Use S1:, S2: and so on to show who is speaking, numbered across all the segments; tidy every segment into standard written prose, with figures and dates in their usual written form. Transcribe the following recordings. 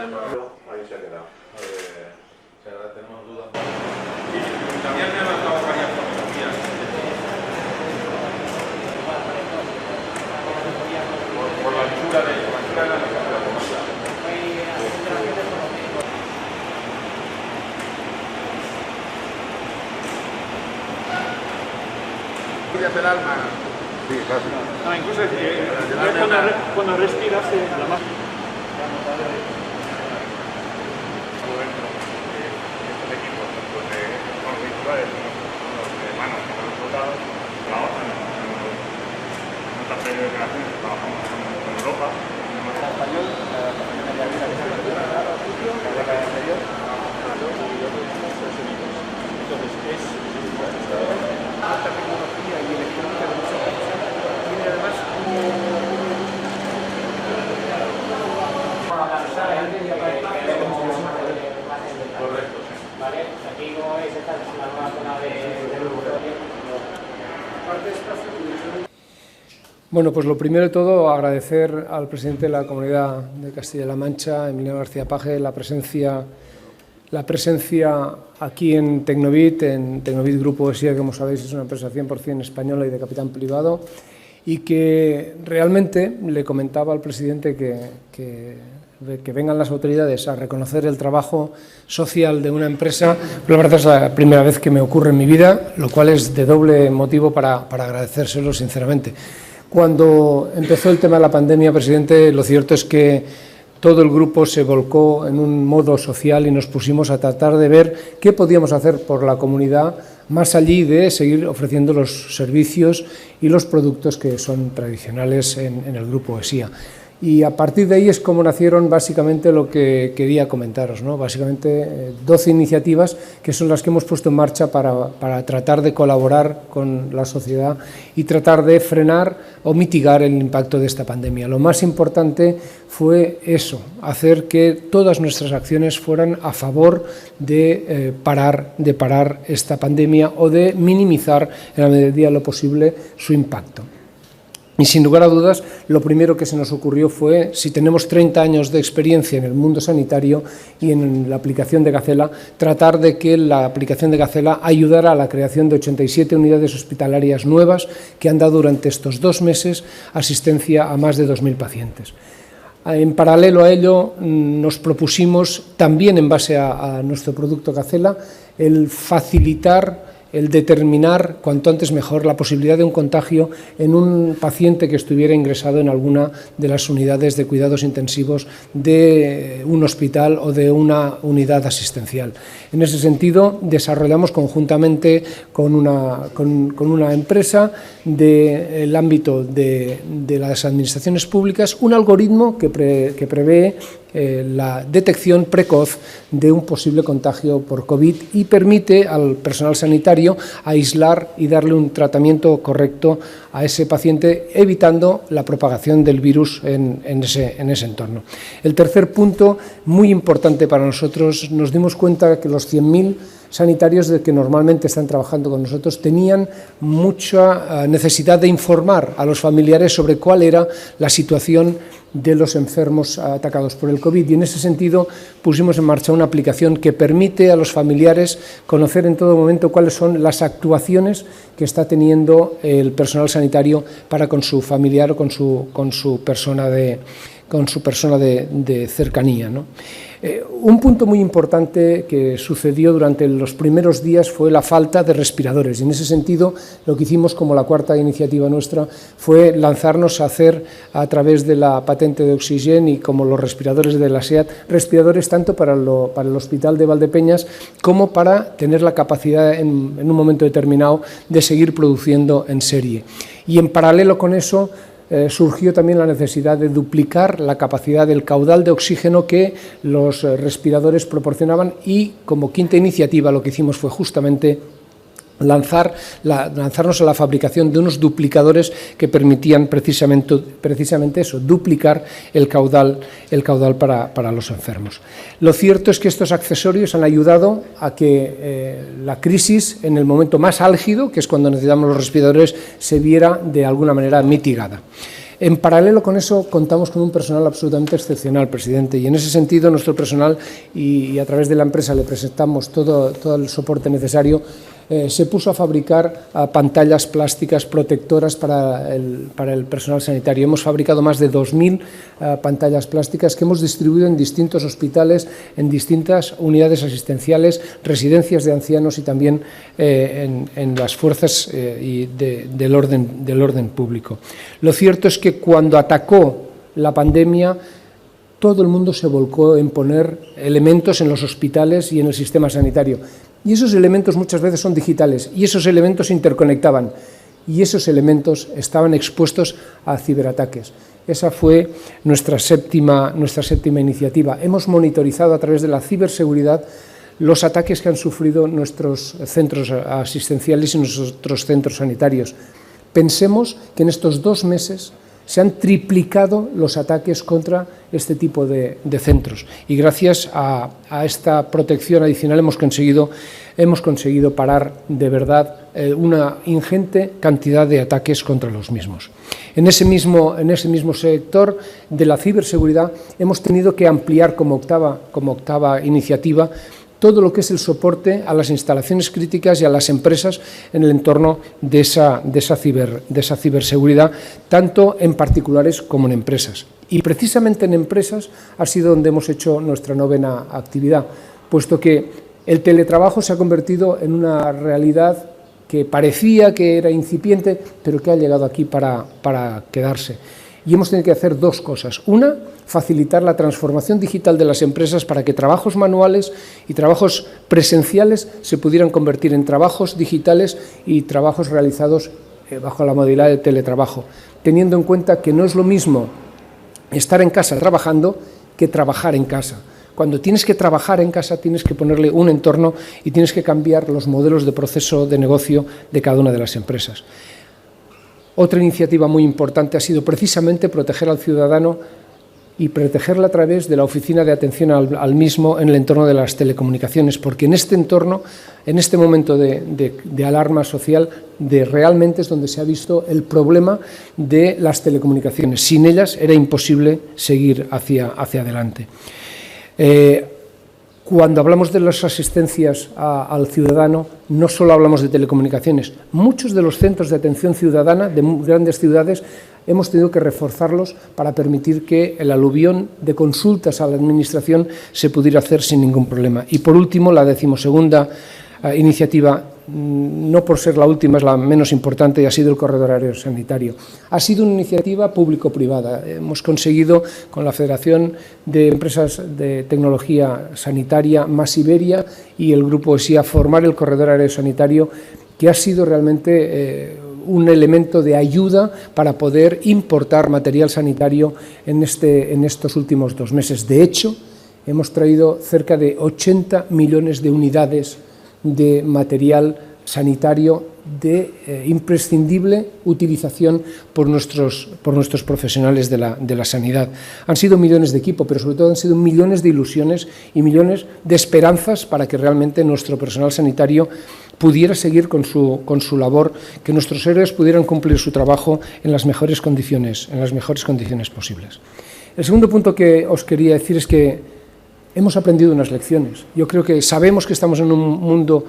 S1: Ahí se ha quedado. Si ahora tenemos dudas. Y también me han mandado varias fotografías. Por la altura de la comanda.
S2: El alma. Sí, claro.
S3: No, incluso cuando respiras la más.
S4: Estos equipos, tanto de virtuales como los de manos que los soldados, trabajan en otras federaciones, trabajamos con Europa.
S3: Entonces es alta tecnología y electrónica de mucha calidad. Tiene además
S1: Correcto.
S5: Vale, aquí como veis esta es la nueva zona de
S6: Bueno, pues lo primero de todo, agradecer al presidente de la Comunidad de Castilla-La Mancha, Emiliano García Paje, la presencia aquí en Tecnovit Grupo ESIA, que como sabéis es una empresa 100% española y de capital privado, y que realmente le comentaba al presidente que vengan las autoridades a reconocer el trabajo social de una empresa. La verdad es la primera vez que me ocurre en mi vida, lo cual es de doble motivo para agradecérselo sinceramente. Cuando empezó el tema de la pandemia, presidente, lo cierto es que todo el grupo se volcó en un modo social y nos pusimos a tratar de ver qué podíamos hacer por la comunidad, más allí de seguir ofreciendo los servicios y los productos que son tradicionales en el grupo ESIA. Y a partir de ahí es como nacieron básicamente lo que quería comentaros, ¿no? Básicamente 12 iniciativas que son las que hemos puesto en marcha para tratar de colaborar con la sociedad y tratar de frenar o mitigar el impacto de esta pandemia. Lo más importante fue eso, hacer que todas nuestras acciones fueran a favor de parar esta pandemia o de minimizar en la medida de lo posible su impacto. Y sin lugar a dudas, lo primero que se nos ocurrió fue, si tenemos 30 años de experiencia en el mundo sanitario y en la aplicación de Gacela, tratar de que la aplicación de Gacela ayudara a la creación de 87 unidades hospitalarias nuevas que han dado durante estos 2 meses asistencia a más de 2.000 pacientes. En paralelo a ello, nos propusimos, también en base a nuestro producto Gacela, el facilitar, el determinar cuanto antes mejor la posibilidad de un contagio en un paciente que estuviera ingresado en alguna de las unidades de cuidados intensivos de un hospital o de una unidad asistencial. En ese sentido, desarrollamos conjuntamente con una empresa del ámbito de las administraciones públicas un algoritmo que prevé la detección precoz de un posible contagio por COVID y permite al personal sanitario aislar y darle un tratamiento correcto a ese paciente, evitando la propagación del virus en ese entorno. El tercer punto, muy importante para nosotros, nos dimos cuenta que los 100.000 sanitarios que normalmente están trabajando con nosotros tenían mucha necesidad de informar a los familiares sobre cuál era la situación de los enfermos atacados por el COVID, y en ese sentido pusimos en marcha una aplicación que permite a los familiares conocer en todo momento cuáles son las actuaciones que está teniendo el personal sanitario para con su familiar o con su persona de cercanía, ¿no? Un punto muy importante que sucedió durante los primeros días fue la falta de respiradores, y en ese sentido lo que hicimos como la cuarta iniciativa nuestra fue lanzarnos a hacer, a través de la patente de Oxygen y como los respiradores de la SEAT, respiradores tanto para el Hospital de Valdepeñas como para tener la capacidad en un momento determinado de seguir produciendo en serie. Y en paralelo con eso surgió también la necesidad de duplicar la capacidad del caudal de oxígeno que los respiradores proporcionaban, y como quinta iniciativa lo que hicimos fue justamente lanzarnos a la fabricación de unos duplicadores que permitían precisamente eso, duplicar el caudal para los enfermos. Lo cierto es que estos accesorios han ayudado a que la crisis, en el momento más álgido, que es cuando necesitamos los respiradores, se viera de alguna manera mitigada. En paralelo con eso, contamos con un personal absolutamente excepcional, presidente, y en ese sentido nuestro personal, y a través de la empresa le presentamos todo el soporte necesario, se puso a fabricar pantallas plásticas protectoras para el personal sanitario. Hemos fabricado más de 2.000 pantallas plásticas que hemos distribuido en distintos hospitales, en distintas unidades asistenciales, residencias de ancianos y también en las fuerzas del orden público. Lo cierto es que cuando atacó la pandemia, todo el mundo se volcó en poner elementos en los hospitales y en el sistema sanitario. Y esos elementos muchas veces son digitales, y esos elementos se interconectaban, y esos elementos estaban expuestos a ciberataques. Esa fue nuestra séptima iniciativa. Hemos monitorizado a través de la ciberseguridad los ataques que han sufrido nuestros centros asistenciales y nuestros centros sanitarios. Pensemos que en estos 2 meses se han triplicado los ataques contra este tipo de centros, y gracias a esta protección adicional hemos conseguido parar de verdad una ingente cantidad de ataques contra los mismos. En ese mismo sector de la ciberseguridad hemos tenido que ampliar como octava iniciativa todo lo que es el soporte a las instalaciones críticas y a las empresas en el entorno de esa ciberseguridad, tanto en particulares como en empresas. Y precisamente en empresas ha sido donde hemos hecho nuestra 9ª actividad, puesto que el teletrabajo se ha convertido en una realidad que parecía que era incipiente, pero que ha llegado aquí para quedarse. Y hemos tenido que hacer 2 cosas. Una, facilitar la transformación digital de las empresas para que trabajos manuales y trabajos presenciales se pudieran convertir en trabajos digitales y trabajos realizados bajo la modalidad de teletrabajo, teniendo en cuenta que no es lo mismo estar en casa trabajando que trabajar en casa. Cuando tienes que trabajar en casa tienes que ponerle un entorno y tienes que cambiar los modelos de proceso de negocio de cada una de las empresas. Otra iniciativa muy importante ha sido precisamente proteger al ciudadano y protegerla a través de la Oficina de Atención al mismo en el entorno de las telecomunicaciones, porque en este entorno, en este momento de alarma social, realmente es donde se ha visto el problema de las telecomunicaciones. Sin ellas era imposible seguir hacia adelante. Cuando hablamos de las asistencias al ciudadano, no solo hablamos de telecomunicaciones. Muchos de los centros de atención ciudadana de grandes ciudades hemos tenido que reforzarlos para permitir que el aluvión de consultas a la Administración se pudiera hacer sin ningún problema. Y por último, la 12ª iniciativa, no por ser la última, es la menos importante, y ha sido el corredor aéreo sanitario. Ha sido una iniciativa público-privada. Hemos conseguido, con la Federación de Empresas de Tecnología Sanitaria, Más Iberia y el Grupo ESIA, formar el corredor aéreo sanitario, que ha sido realmente un elemento de ayuda para poder importar material sanitario en estos últimos 2 meses. De hecho, hemos traído cerca de 80 millones de unidades de material sanitario de imprescindible utilización por nuestros profesionales de la sanidad. Han sido millones de equipo, pero sobre todo han sido millones de ilusiones y millones de esperanzas para que realmente nuestro personal sanitario pudiera seguir con su labor, que nuestros héroes pudieran cumplir su trabajo en las mejores condiciones posibles. El segundo punto que os quería decir es que hemos aprendido unas lecciones. Yo creo que sabemos que estamos en un mundo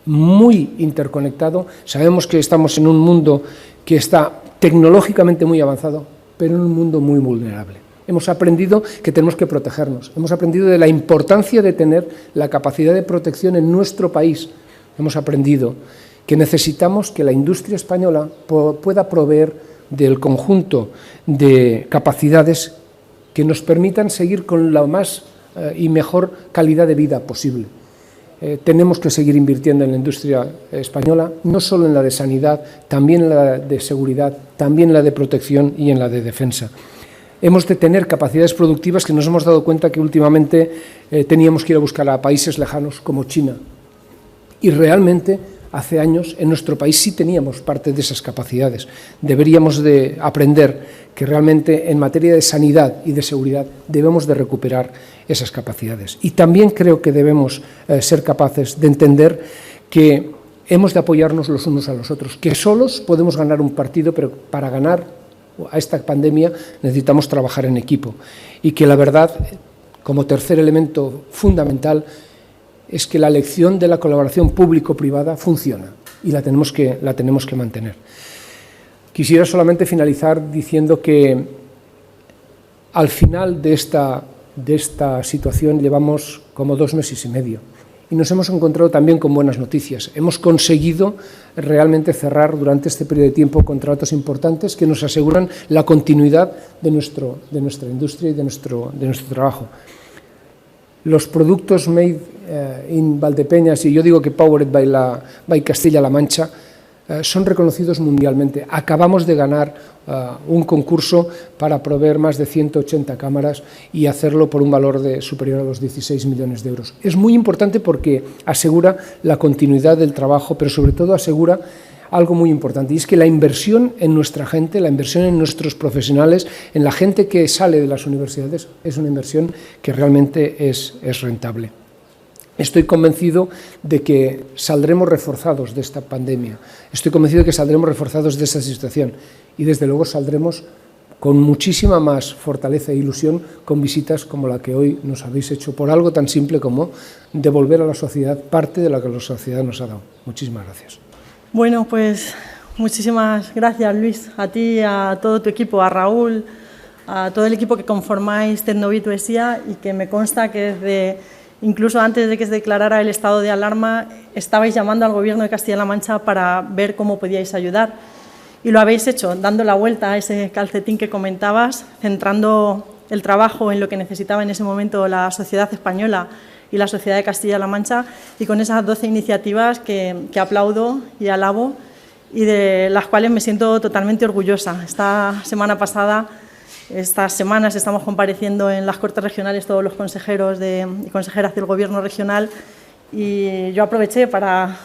S6: muy interconectado, sabemos que estamos en un mundo que está tecnológicamente muy avanzado, pero en un mundo muy vulnerable. Hemos aprendido que tenemos que protegernos, hemos aprendido de la importancia de tener la capacidad de protección en nuestro país, hemos aprendido que necesitamos que la industria española pueda proveer del conjunto de capacidades que nos permitan seguir con la más y mejor calidad de vida posible. Tenemos que seguir invirtiendo en la industria española, no solo en la de sanidad, también en la de seguridad, también en la de protección y en la de defensa. Hemos de tener capacidades productivas que nos hemos dado cuenta que últimamente teníamos que ir a buscar a países lejanos como China. Y realmente, hace años, en nuestro país sí teníamos parte de esas capacidades. Deberíamos de aprender que realmente en materia de sanidad y de seguridad debemos de recuperar esas capacidades. Y también creo que debemos ser capaces de entender que hemos de apoyarnos los unos a los otros, que solos podemos ganar un partido, pero para ganar a esta pandemia necesitamos trabajar en equipo y que la verdad, como tercer elemento fundamental, es que la lección de la colaboración público-privada funciona y la tenemos que mantener. Quisiera solamente finalizar diciendo que al final de esta situación llevamos como 2 meses y medio y nos hemos encontrado también con buenas noticias. Hemos conseguido realmente cerrar durante este periodo de tiempo contratos importantes que nos aseguran la continuidad de nuestra industria y de nuestro trabajo. Los productos made in Valdepeñas, y yo digo que Powered by Castilla-La Mancha, son reconocidos mundialmente. Acabamos de ganar un concurso para proveer más de 180 cámaras y hacerlo por un valor superior a los 16 millones de euros. Es muy importante porque asegura la continuidad del trabajo, pero sobre todo asegura algo muy importante, y es que la inversión en nuestra gente, la inversión en nuestros profesionales, en la gente que sale de las universidades, es una inversión que realmente es rentable. Estoy convencido de que saldremos reforzados de esta pandemia, estoy convencido de que saldremos reforzados de esta situación y desde luego saldremos con muchísima más fortaleza e ilusión con visitas como la que hoy nos habéis hecho por algo tan simple como devolver a la sociedad parte de lo que la sociedad nos ha dado. Muchísimas gracias.
S7: Bueno, pues muchísimas gracias, Luis, a ti, a todo tu equipo, a Raúl, a todo el equipo que conformáis Tecnovit UESIA y que me consta que incluso antes de que se declarara el estado de alarma estabais llamando al Gobierno de Castilla-La Mancha para ver cómo podíais ayudar. Y lo habéis hecho, dando la vuelta a ese calcetín que comentabas, centrando el trabajo en lo que necesitaba en ese momento la sociedad española y la sociedad de Castilla-La Mancha, y con esas 12 iniciativas que aplaudo y alabo y de las cuales me siento totalmente orgullosa. Estas semanas estamos compareciendo en las Cortes Regionales todos los consejeros y consejeras del Gobierno regional y yo aproveché para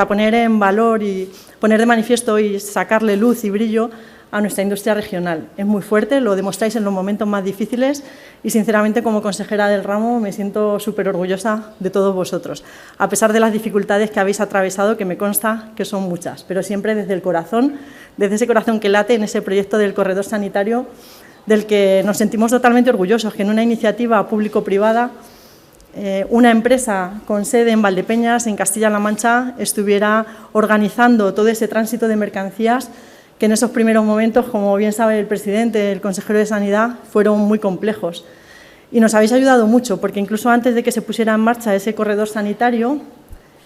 S7: poner en valor y poner de manifiesto y sacarle luz y brillo a nuestra industria regional. Es muy fuerte, lo demostráis en los momentos más difíciles y, sinceramente, como consejera del ramo, me siento súper orgullosa de todos vosotros, a pesar de las dificultades que habéis atravesado, que me consta que son muchas, pero siempre desde el corazón, desde ese corazón que late en ese proyecto del corredor sanitario, del que nos sentimos totalmente orgullosos, que en una iniciativa público-privada, una empresa con sede en Valdepeñas, en Castilla-La Mancha, estuviera organizando todo ese tránsito de mercancías que en esos primeros momentos, como bien sabe el presidente, el consejero de Sanidad, fueron muy complejos. Y nos habéis ayudado mucho, porque incluso antes de que se pusiera en marcha ese corredor sanitario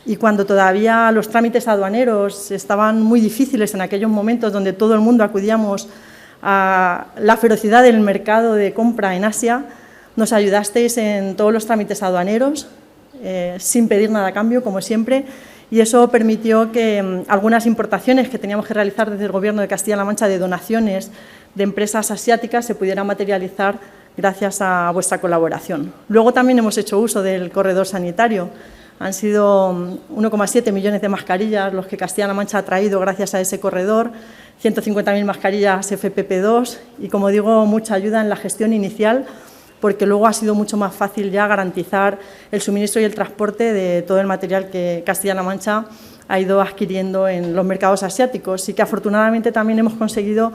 S7: y cuando todavía los trámites aduaneros estaban muy difíciles en aquellos momentos donde todo el mundo acudíamos a la ferocidad del mercado de compra en Asia, nos ayudasteis en todos los trámites aduaneros, sin pedir nada a cambio, como siempre, y eso permitió que algunas importaciones que teníamos que realizar desde el Gobierno de Castilla-La Mancha de donaciones de empresas asiáticas se pudieran materializar gracias a vuestra colaboración. Luego también hemos hecho uso del corredor sanitario. Han sido 1,7 millones de mascarillas los que Castilla-La Mancha ha traído gracias a ese corredor, 150.000 mascarillas FFP2 y, como digo, mucha ayuda en la gestión inicial, porque luego ha sido mucho más fácil ya garantizar el suministro y el transporte de todo el material que Castilla-La Mancha ha ido adquiriendo en los mercados asiáticos y que afortunadamente también hemos conseguido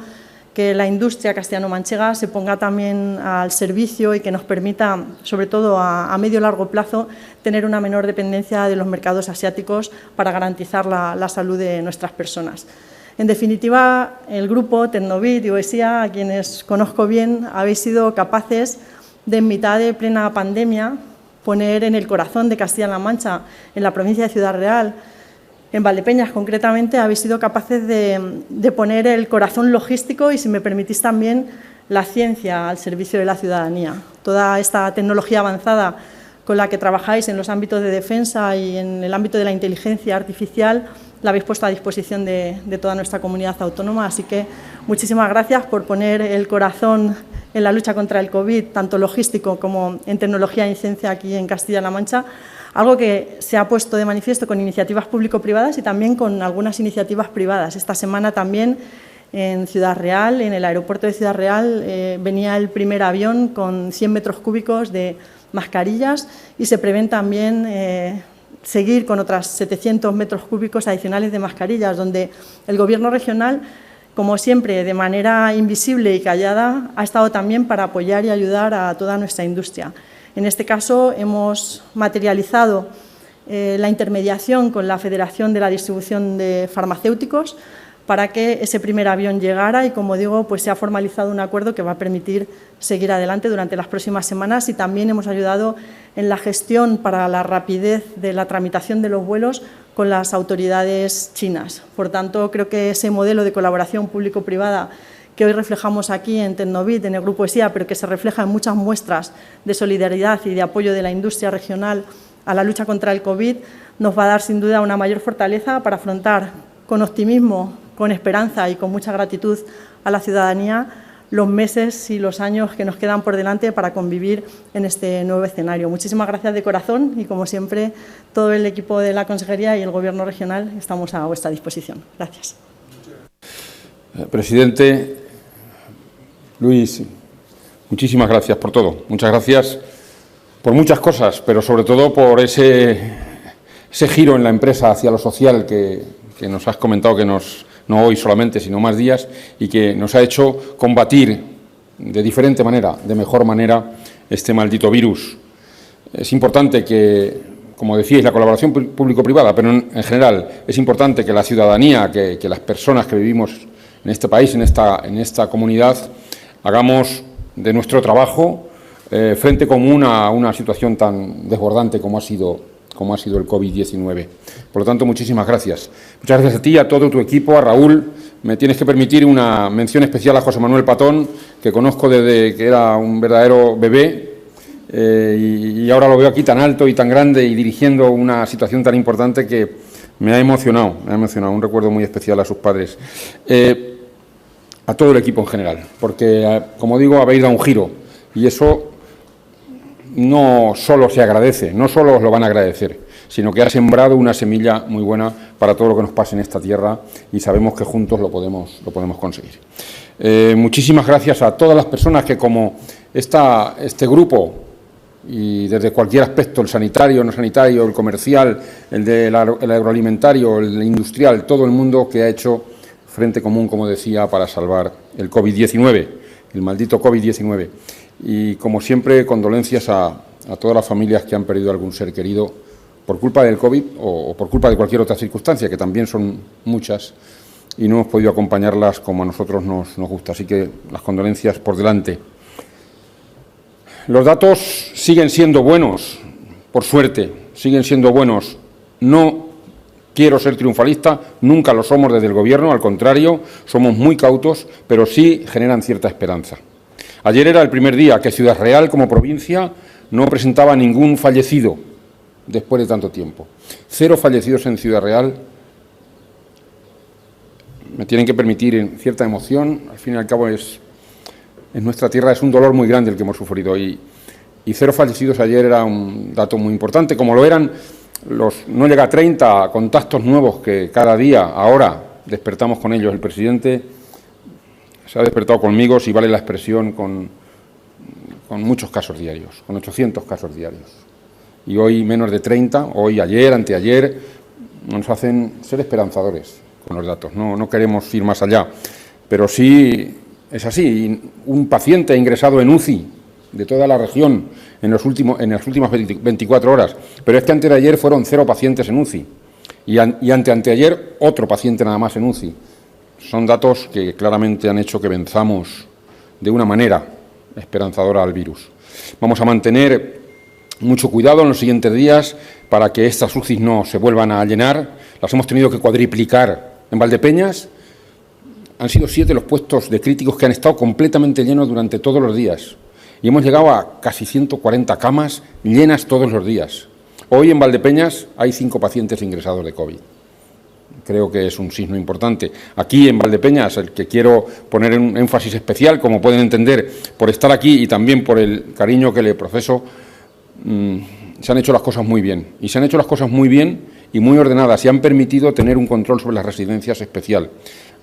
S7: que la industria castellano-manchega se ponga también al servicio y que nos permita, sobre todo a medio y largo plazo, tener una menor dependencia de los mercados asiáticos para garantizar la salud de nuestras personas. En definitiva, el grupo Tecnovit y UESIA, a quienes conozco bien, habéis sido capaces de, en mitad de plena pandemia, poner en el corazón de Castilla-La Mancha, en la provincia de Ciudad Real, en Valdepeñas concretamente, habéis sido capaces de poner el corazón logístico y, si me permitís, también la ciencia al servicio de la ciudadanía. Toda esta tecnología avanzada con la que trabajáis en los ámbitos de defensa y en el ámbito de la inteligencia artificial la habéis puesto a disposición de toda nuestra comunidad autónoma. Así que muchísimas gracias por poner el corazón en la lucha contra el COVID, tanto logístico como en tecnología y ciencia aquí en Castilla-La Mancha, algo que se ha puesto de manifiesto con iniciativas público-privadas y también con algunas iniciativas privadas. Esta semana también en Ciudad Real, en el aeropuerto de Ciudad Real, venía el primer avión con 100 metros cúbicos de mascarillas y se prevén también seguir con otras 700 metros cúbicos adicionales de mascarillas, donde el Gobierno regional Como siempre, de manera invisible y callada, ha estado también para apoyar y ayudar a toda nuestra industria. En este caso, hemos materializado la intermediación con la Federación de la Distribución de Farmacéuticos para que ese primer avión llegara y, como digo, pues se ha formalizado un acuerdo que va a permitir seguir adelante durante las próximas semanas, y también hemos ayudado en la gestión para la rapidez de la tramitación de los vuelos con las autoridades chinas. Por tanto, creo que ese modelo de colaboración público-privada que hoy reflejamos aquí en Tecnovit, en el Grupo ESIA, pero que se refleja en muchas muestras de solidaridad y de apoyo de la industria regional a la lucha contra el COVID, nos va a dar sin duda una mayor fortaleza para afrontar con optimismo, con esperanza y con mucha gratitud a la ciudadanía los meses y los años que nos quedan por delante para convivir en este nuevo escenario. Muchísimas gracias de corazón y, como siempre, todo el equipo de la Consejería y el Gobierno regional estamos a vuestra disposición. Gracias.
S8: Presidente Luis, muchísimas gracias por todo. Muchas gracias por muchas cosas, pero sobre todo por ese giro en la empresa hacia lo social que nos has comentado, que no hoy solamente, sino más días, y que nos ha hecho combatir de diferente manera, de mejor manera, este maldito virus. Es importante que, como decíais, la colaboración público-privada, pero en general es importante que la ciudadanía, que las personas que vivimos en este país, en esta comunidad, hagamos de nuestro trabajo frente común a una situación tan desbordante como ha sido el COVID-19. Por lo tanto, muchísimas gracias. Muchas gracias a ti, a todo tu equipo, a Raúl. Me tienes que permitir una mención especial a José Manuel Patón, que conozco desde que era un verdadero bebé, y ahora lo veo aquí tan alto y tan grande y dirigiendo una situación tan importante que me ha emocionado, un recuerdo muy especial a sus padres. A todo el equipo en general, porque, como digo, habéis dado un giro, y eso no solo se agradece, no solo os lo van a agradecer, sino que ha sembrado una semilla muy buena para todo lo que nos pase en esta tierra, y sabemos que juntos lo podemos conseguir. Muchísimas gracias a todas las personas que, como este grupo, y desde cualquier aspecto, el sanitario, no sanitario, el comercial, el agroalimentario, el industrial, todo el mundo que ha hecho frente común, como decía, para salvar el COVID-19, el maldito COVID-19. Y, como siempre, condolencias a todas las familias que han perdido algún ser querido por culpa del COVID o por culpa de cualquier otra circunstancia, que también son muchas, y no hemos podido acompañarlas como a nosotros nos gusta. Así que las condolencias por delante. Los datos siguen siendo buenos, por suerte, siguen siendo buenos. No quiero ser triunfalista, nunca lo somos desde el Gobierno, al contrario, somos muy cautos, pero sí generan cierta esperanza. Ayer era el primer día que Ciudad Real, como provincia, no presentaba ningún fallecido después de tanto tiempo. 0 fallecidos en Ciudad Real. Me tienen que permitir cierta emoción, al fin y al cabo en nuestra tierra es un dolor muy grande el que hemos sufrido, y 0 fallecidos ayer era un dato muy importante, como lo eran no llega a 30 contactos nuevos que cada día, ahora, despertamos con ellos. El presidente se ha despertado conmigo, si vale la expresión, con muchos casos diarios, con 800 casos diarios. Y hoy menos de 30, hoy, ayer, anteayer, nos hacen ser esperanzadores con los datos. No queremos ir más allá, pero sí es así. Un paciente ingresado en UCI de toda la región en las últimas 24 horas, pero es que antes de ayer fueron 0 pacientes en UCI y anteayer otro paciente nada más en UCI. Son datos que claramente han hecho que venzamos de una manera esperanzadora al virus. Vamos a mantener mucho cuidado en los siguientes días para que estas UCIs no se vuelvan a llenar. Las hemos tenido que cuadriplicar en Valdepeñas. Han sido 7 los puestos de críticos que han estado completamente llenos durante todos los días. Y hemos llegado a casi 140 camas llenas todos los días. Hoy en Valdepeñas hay 5 pacientes ingresados de COVID. Creo que es un signo importante. Aquí en Valdepeñas, el que quiero poner un énfasis especial, como pueden entender, por estar aquí y también por el cariño que le proceso, se han hecho las cosas muy bien. Y se han hecho las cosas muy bien y muy ordenadas, y han permitido tener un control sobre las residencias especial.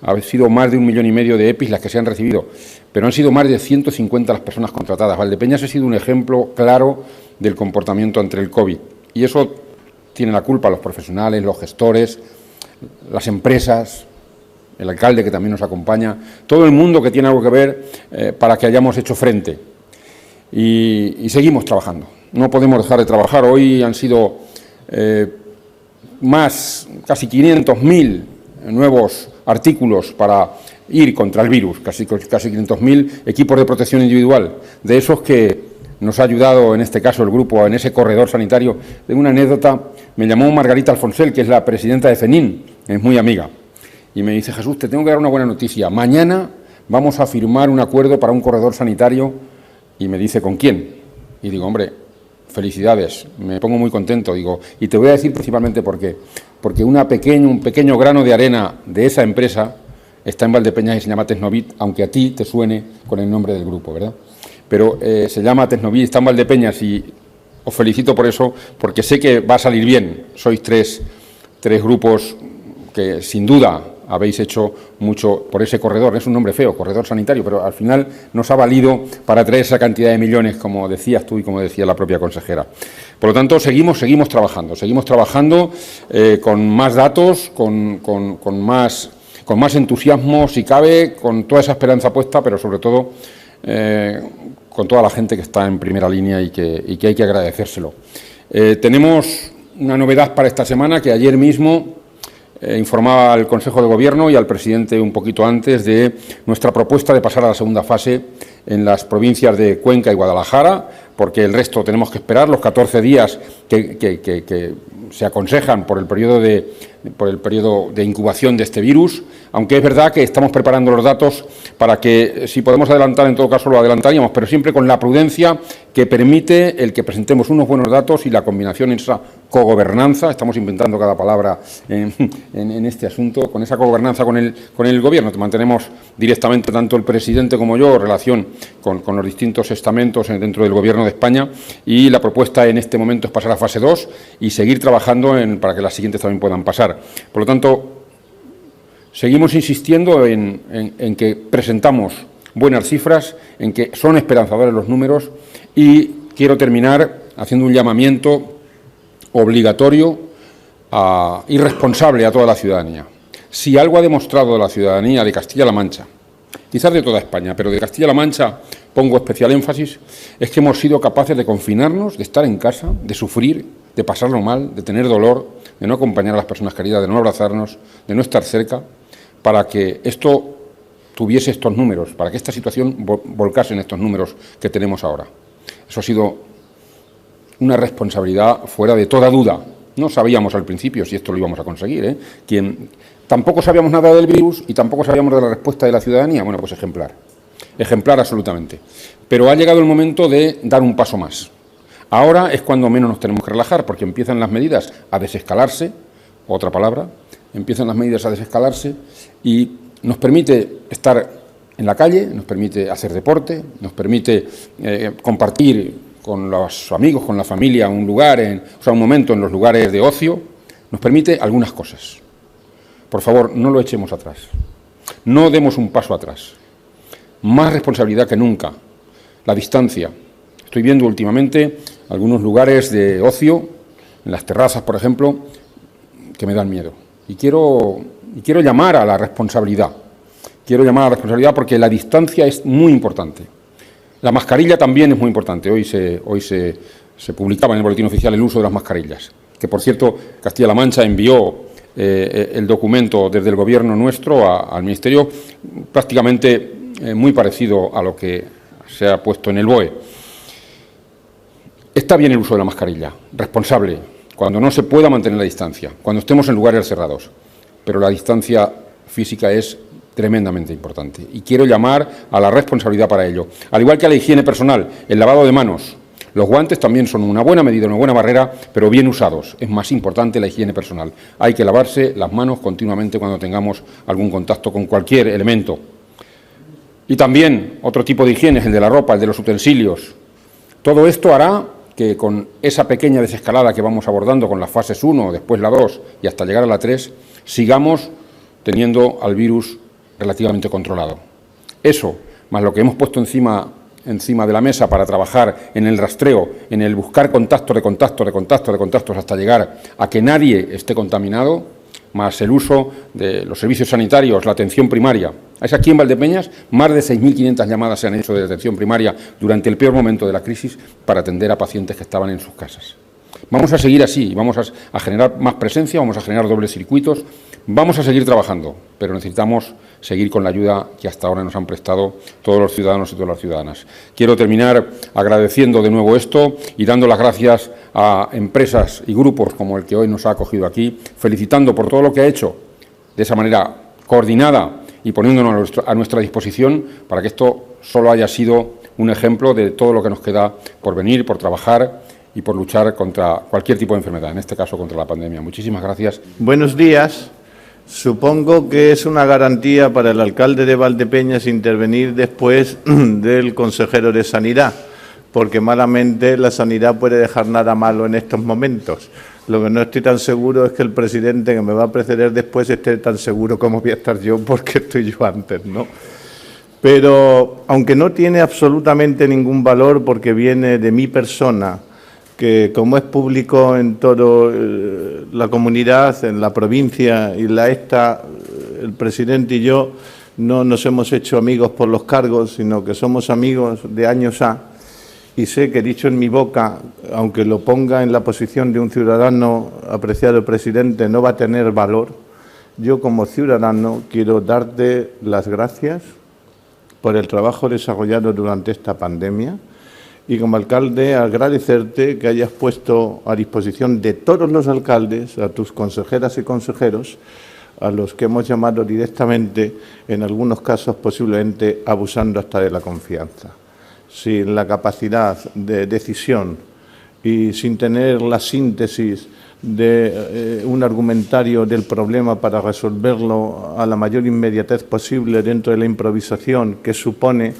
S8: Han sido más de 1,5 millones de EPIs las que se han recibido, pero han sido más de 150 las personas contratadas. Valdepeñas ha sido un ejemplo claro del comportamiento ante el COVID. Y eso tiene la culpa los profesionales, los gestores, las empresas, el alcalde que también nos acompaña, todo el mundo que tiene algo que ver para que hayamos hecho frente. Y seguimos trabajando, no podemos dejar de trabajar. Hoy han sido casi 500.000 nuevos artículos para ir contra el virus, casi 500.000 equipos de protección individual, de esos que nos ha ayudado en este caso el grupo en ese corredor sanitario. De una anécdota, me llamó Margarita Alfonsel, que es la presidenta de FENIN, es muy amiga, y me dice: Jesús, te tengo que dar una buena noticia, mañana vamos a firmar un acuerdo para un corredor sanitario. Y me dice: ¿con quién? Y digo: hombre, felicidades, me pongo muy contento. Digo, y te voy a decir principalmente por qué. Porque un pequeño grano de arena de esa empresa está en Valdepeñas y se llama Tecnovit, aunque a ti te suene con el nombre del grupo, ¿verdad? Pero se llama Tecnovit, está en Valdepeñas y os felicito por eso, porque sé que va a salir bien. Sois tres grupos que sin duda habéis hecho mucho por ese corredor. Es un nombre feo, corredor sanitario, pero al final nos ha valido para traer esa cantidad de millones, como decías tú y como decía la propia consejera. Por lo tanto, seguimos trabajando con más datos, con más entusiasmo, si cabe, con toda esa esperanza puesta, pero sobre todo con toda la gente que está en primera línea y que hay que agradecérselo. Tenemos una novedad para esta semana, que ayer mismo informaba al Consejo de Gobierno y al presidente un poquito antes de nuestra propuesta de pasar a la segunda fase en las provincias de Cuenca y Guadalajara, porque el resto tenemos que esperar los 14 días que se aconsejan por el periodo de incubación de este virus, aunque es verdad que estamos preparando los datos para que, si podemos adelantar, en todo caso lo adelantaríamos, pero siempre con la prudencia que permite el que presentemos unos buenos datos y la combinación en esa cogobernanza. Estamos inventando cada palabra en este asunto, con esa cogobernanza con el Gobierno. Mantenemos directamente, tanto el presidente como yo, relación con los distintos estamentos dentro del Gobierno de España, y la propuesta en este momento es pasar a fase 2 y seguir trabajando para que las siguientes también puedan pasar. Por lo tanto, seguimos insistiendo en que presentamos buenas cifras, en que son esperanzadores los números, y quiero terminar haciendo un llamamiento obligatorio y responsable a toda la ciudadanía. Si algo ha demostrado la ciudadanía de Castilla-La Mancha, quizás de toda España, pero de Castilla-La Mancha pongo especial énfasis, es que hemos sido capaces de confinarnos, de estar en casa, de sufrir, de pasarlo mal, de tener dolor, de no acompañar a las personas queridas, de no abrazarnos, de no estar cerca, para que esto tuviese estos números, para que esta situación volcase en estos números que tenemos ahora. Eso ha sido una responsabilidad fuera de toda duda. No sabíamos al principio si esto lo íbamos a conseguir, Tampoco sabíamos nada del virus y tampoco sabíamos de la respuesta de la ciudadanía. Bueno, pues ejemplar absolutamente. Pero ha llegado el momento de dar un paso más. Ahora es cuando menos nos tenemos que relajar, porque empiezan las medidas a desescalarse, otra palabra, empiezan las medidas a desescalarse y nos permite estar en la calle, nos permite hacer deporte, nos permite compartir con los amigos, con la familia, un momento en los lugares de ocio, nos permite algunas cosas. Por favor, no lo echemos atrás, no demos un paso atrás. Más responsabilidad que nunca, la distancia. Estoy viendo últimamente algunos lugares de ocio, en las terrazas, por ejemplo, que me dan miedo. Y quiero llamar a la responsabilidad. Quiero llamar a la responsabilidad porque la distancia es muy importante. La mascarilla también es muy importante. Hoy se publicaba en el boletín oficial el uso de las mascarillas, que por cierto Castilla-La Mancha envió el documento desde el Gobierno nuestro al Ministerio, prácticamente muy parecido a lo que se ha puesto en el BOE. Está bien el uso de la mascarilla, responsable, cuando no se pueda mantener la distancia, cuando estemos en lugares cerrados, pero la distancia física es tremendamente importante y quiero llamar a la responsabilidad para ello. Al igual que a la higiene personal, el lavado de manos, los guantes también son una buena medida, una buena barrera, pero bien usados. Es más importante la higiene personal. Hay que lavarse las manos continuamente cuando tengamos algún contacto con cualquier elemento. Y también otro tipo de higiene, el de la ropa, el de los utensilios. Todo esto hará que con esa pequeña desescalada que vamos abordando con las fases 1, después la 2 y hasta llegar a la 3, sigamos teniendo al virus relativamente controlado. Eso, más lo que hemos puesto encima de la mesa para trabajar en el rastreo, en el buscar contactos hasta llegar a que nadie esté contaminado, más el uso de los servicios sanitarios, la atención primaria. Es aquí en Valdepeñas, más de 6.500 llamadas se han hecho de atención primaria durante el peor momento de la crisis para atender a pacientes que estaban en sus casas. Vamos a seguir así, vamos a generar más presencia, vamos a generar dobles circuitos, vamos a seguir trabajando, pero necesitamos seguir con la ayuda que hasta ahora nos han prestado todos los ciudadanos y todas las ciudadanas. Quiero terminar agradeciendo de nuevo esto y dando las gracias a empresas y grupos como el que hoy nos ha acogido aquí, felicitando por todo lo que ha hecho de esa manera coordinada y poniéndonos a nuestra disposición para que esto solo haya sido un ejemplo de todo lo que nos queda por venir, por trabajar y por luchar contra cualquier tipo de enfermedad, en este caso contra la pandemia. Muchísimas gracias.
S9: Buenos días. Supongo que es una garantía para el alcalde de Valdepeñas intervenir después del consejero de Sanidad, porque malamente la sanidad puede dejar nada malo en estos momentos. Lo que no estoy tan seguro es que el presidente que me va a preceder después esté tan seguro como voy a estar yo, porque estoy yo antes, ¿no? Pero, aunque no tiene absolutamente ningún valor porque viene de mi persona, que como es público en toda la comunidad, en la provincia y el presidente y yo no nos hemos hecho amigos por los cargos, sino que somos amigos de años A, y sé que dicho en mi boca, aunque lo ponga en la posición de un ciudadano apreciado presidente, no va a tener valor. Yo como ciudadano quiero darte las gracias por el trabajo desarrollado durante esta pandemia, y como alcalde agradecerte que hayas puesto a disposición de todos los alcaldes, a tus consejeras y consejeros, a los que hemos llamado directamente, en algunos casos posiblemente abusando hasta de la confianza. Sin la capacidad de decisión y sin tener la síntesis de un argumentario del problema para resolverlo a la mayor inmediatez posible dentro de la improvisación que supone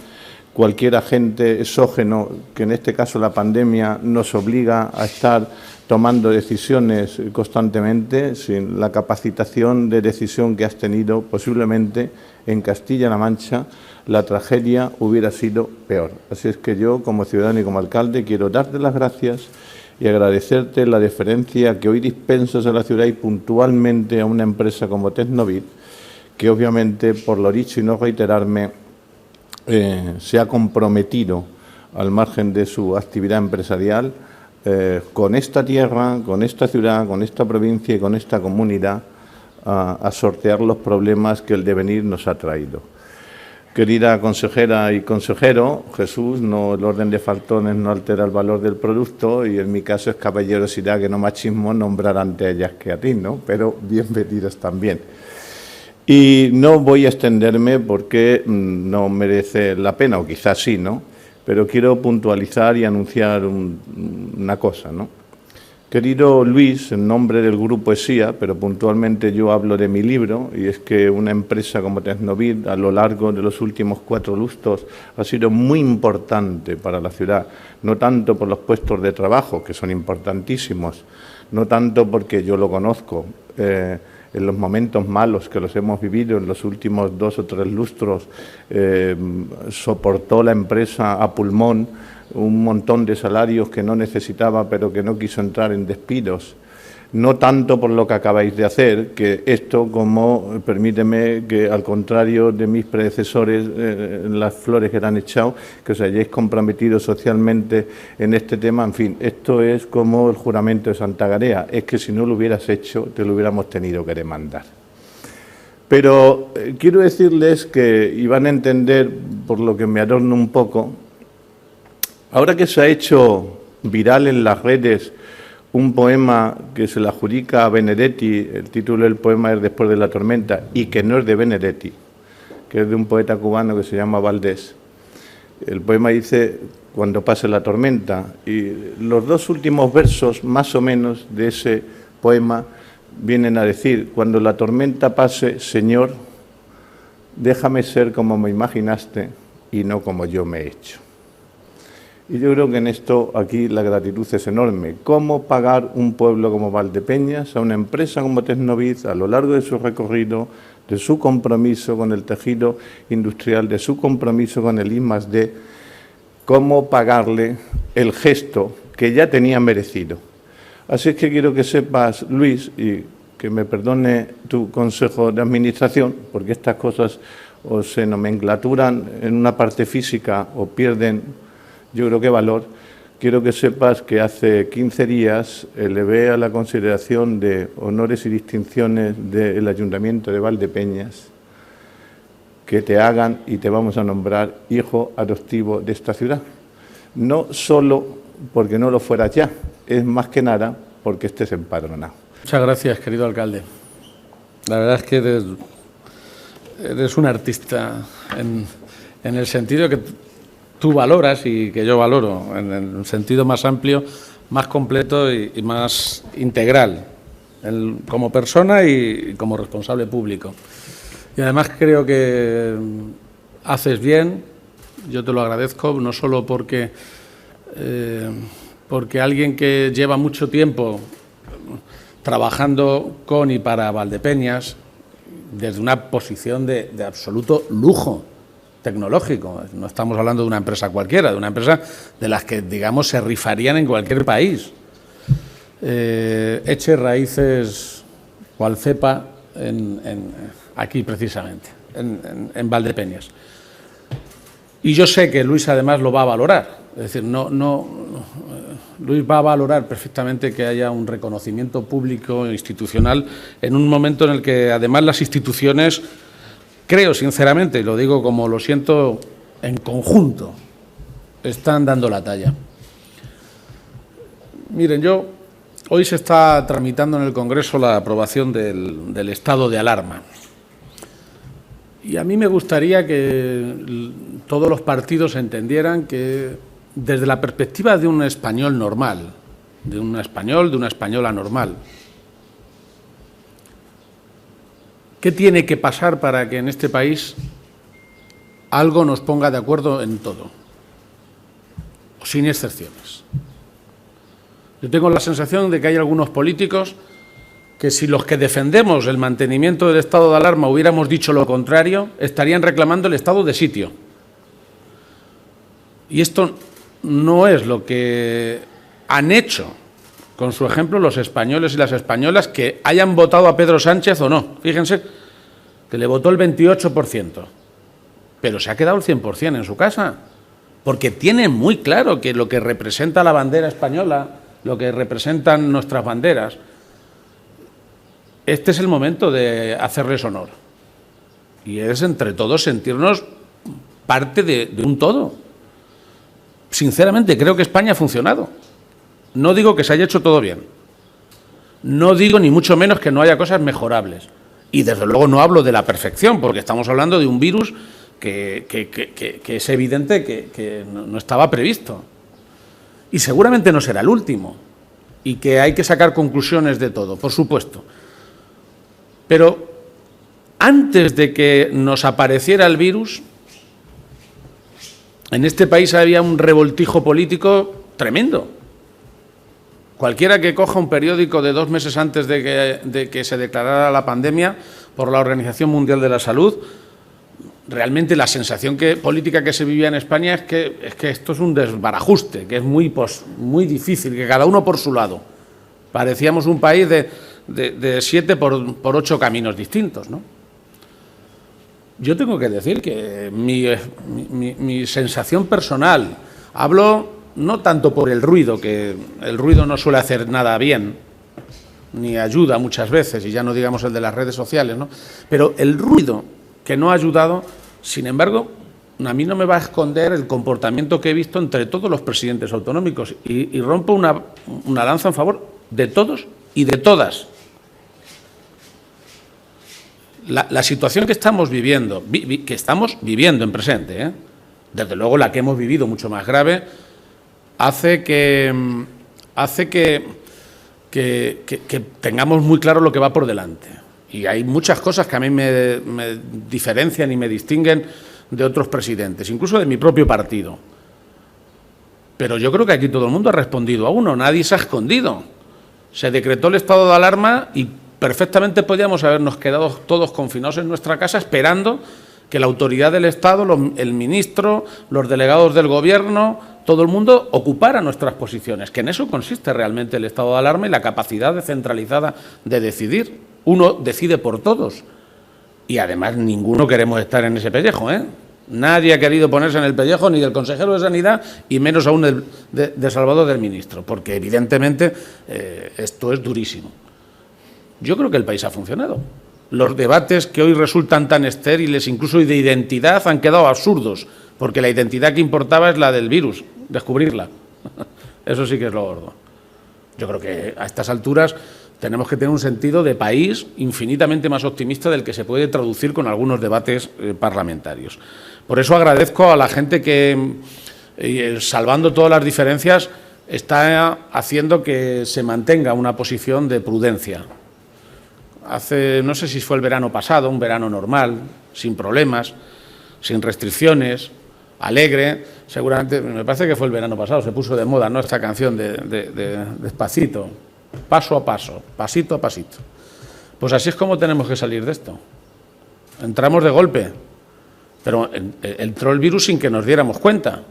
S9: cualquier agente exógeno, que en este caso la pandemia nos obliga a estar tomando decisiones constantemente, sin la capacitación de decisión que has tenido, posiblemente en Castilla-La Mancha la tragedia hubiera sido peor. Así es que yo, como ciudadano y como alcalde, quiero darte las gracias y agradecerte la deferencia que hoy dispensas a la ciudad y puntualmente a una empresa como Tecnovit, que obviamente, por lo dicho y no reiterarme, se ha comprometido, al margen de su actividad empresarial, con esta tierra, con esta ciudad, con esta provincia y con esta comunidad, a sortear los problemas que el devenir nos ha traído. Querida consejera y consejero, Jesús, no, el orden de faltones no altera el valor del producto y en mi caso es caballerosidad, que no machismo, nombrar ante ellas que a ti, ¿no? Pero bienvenidos también. Y no voy a extenderme porque no merece la pena, o quizás sí, ¿no? Pero quiero puntualizar y anunciar una cosa, ¿no? Querido Luis, en nombre del Grupo ESIA, pero puntualmente yo hablo de mi libro, y es que una empresa como Tecnovit, a lo largo de los últimos 4 lustros, ha sido muy importante para la ciudad, no tanto por los puestos de trabajo, que son importantísimos, no tanto porque yo lo conozco, en los momentos malos que los hemos vivido en los últimos 2 o 3 lustros, soportó la empresa a pulmón un montón de salarios que no necesitaba, pero que no quiso entrar en despidos. No tanto por lo que acabáis de hacer, que esto, como, permíteme, que al contrario de mis predecesores, las flores que te han echado, que os hayáis comprometido socialmente en este tema, en fin, esto es como el juramento de Santa Garea, es que si no lo hubieras hecho, te lo hubiéramos tenido que demandar. Pero quiero decirles que, y van a entender, por lo que me adorno un poco, ahora que se ha hecho viral en las redes un poema que se le adjudica a Benedetti, el título del poema es Después de la tormenta, y que no es de Benedetti, que es de un poeta cubano que se llama Valdés. El poema dice cuando pase la tormenta, y los 2 últimos versos, más o menos, de ese poema vienen a decir: cuando la tormenta pase, Señor, déjame ser como me imaginaste y no como yo me he hecho. Y yo creo que en esto aquí la gratitud es enorme. ¿Cómo pagar un pueblo como Valdepeñas a una empresa como Tecnovit a lo largo de su recorrido, de su compromiso con el tejido industrial, de su compromiso con el I+D, cómo pagarle el gesto que ya tenía merecido? Así es que quiero que sepas, Luis, y que me perdone tu consejo de administración, porque estas cosas o se nomenclaturan en una parte física o pierden, yo creo que valor. Quiero que sepas que hace 15 días elevé a la consideración de honores y distinciones del Ayuntamiento de Valdepeñas que te hagan y te vamos a nombrar hijo adoptivo de esta ciudad. No solo porque no lo fueras ya, es más que nada porque estés empadronado.
S3: Muchas gracias, querido alcalde. La verdad es que eres un artista en el sentido que tú valoras y que yo valoro, en el sentido más amplio, más completo y más integral, como persona y como responsable público. Y además creo que haces bien, yo te lo agradezco, no solo porque alguien que lleva mucho tiempo trabajando con y para Valdepeñas, desde una posición de absoluto lujo tecnológico. No estamos hablando de una empresa cualquiera, de una empresa de las que, digamos, se rifarían en cualquier país. Eche raíces cual cepa aquí precisamente, en Valdepeñas. Y yo sé que Luis además lo va a valorar. Es decir, Luis va a valorar perfectamente que haya un reconocimiento público e institucional en un momento en el que además las instituciones, creo sinceramente, y lo digo como lo siento, en conjunto, están dando la talla. Miren, hoy se está tramitando en el Congreso la aprobación del estado de alarma. Y a mí me gustaría que todos los partidos entendieran que desde la perspectiva de un español normal, de un español, de una española normal, ¿qué tiene que pasar para que en este país algo nos ponga de acuerdo en todo? Sin excepciones. Yo tengo la sensación de que hay algunos políticos que si los que defendemos el mantenimiento del estado de alarma hubiéramos dicho lo contrario, estarían reclamando el estado de sitio. Y esto no es lo que han hecho con su ejemplo los españoles y las españolas que hayan votado a Pedro Sánchez o no. Fíjense que le votó el 28%, pero se ha quedado el 100% en su casa, porque tiene muy claro que lo que representa la bandera española, lo que representan nuestras banderas, este es el momento de hacerles honor. Y es entre todos sentirnos parte de un todo. Sinceramente, creo que España ha funcionado. No digo que se haya hecho todo bien. No digo ni mucho menos que no haya cosas mejorables. Y desde luego no hablo de la perfección, porque estamos hablando de un virus que es evidente que no estaba previsto. Y seguramente no será el último. Y que hay que sacar conclusiones de todo, por supuesto. Pero antes de que nos apareciera el virus, en este país había un revoltijo político tremendo. Cualquiera que coja un periódico de 2 meses antes de que se declarara la pandemia por la Organización Mundial de la Salud, realmente la sensación política que se vivía en España es que esto es un desbarajuste, que es muy difícil, que cada uno por su lado. Parecíamos un país de 7 por 8 caminos distintos, ¿no? Yo tengo que decir que mi sensación personal, hablo no tanto por el ruido, que el ruido no suele hacer nada bien, ni ayuda muchas veces, y ya no digamos el de las redes sociales, ¿no? Pero el ruido que no ha ayudado, sin embargo, a mí no me va a esconder el comportamiento que he visto entre todos los presidentes autonómicos, y rompo una lanza en favor de todos y de todas. La situación que estamos viviendo, en presente, desde luego la que hemos vivido mucho más grave, hace que tengamos muy claro lo que va por delante. Y hay muchas cosas que a mí me diferencian y me distinguen de otros presidentes, incluso de mi propio partido. Pero yo creo que aquí todo el mundo ha respondido a uno, nadie se ha escondido. Se decretó el estado de alarma y perfectamente podíamos habernos quedado todos confinados en nuestra casa esperando que la autoridad del Estado, el ministro, los delegados del Gobierno, todo el mundo ocupara nuestras posiciones, que en eso consiste realmente el estado de alarma y la capacidad descentralizada de decidir. Uno decide por todos. Y además ninguno queremos estar en ese pellejo, ¿eh? Nadie ha querido ponerse en el pellejo ni del consejero de Sanidad y menos aún de Salvador del ministro, porque evidentemente esto es durísimo. Yo creo que el país ha funcionado. Los debates que hoy resultan tan estériles, incluso de identidad, han quedado absurdos, porque la identidad que importaba es la del virus, descubrirla. Eso sí que es lo gordo. Yo creo que a estas alturas tenemos que tener un sentido de país infinitamente más optimista del que se puede traducir con algunos debates parlamentarios. Por eso agradezco a la gente que, salvando todas las diferencias, está haciendo que se mantenga una posición de prudencia. No sé si fue el verano pasado, un verano normal, sin problemas, sin restricciones, alegre. Seguramente, me parece que fue el verano pasado, se puso de moda, ¿no?, esta canción de Despacito, paso a paso, pasito a pasito. Pues así es como tenemos que salir de esto. Entramos de golpe, pero entró el virus sin que nos diéramos cuenta.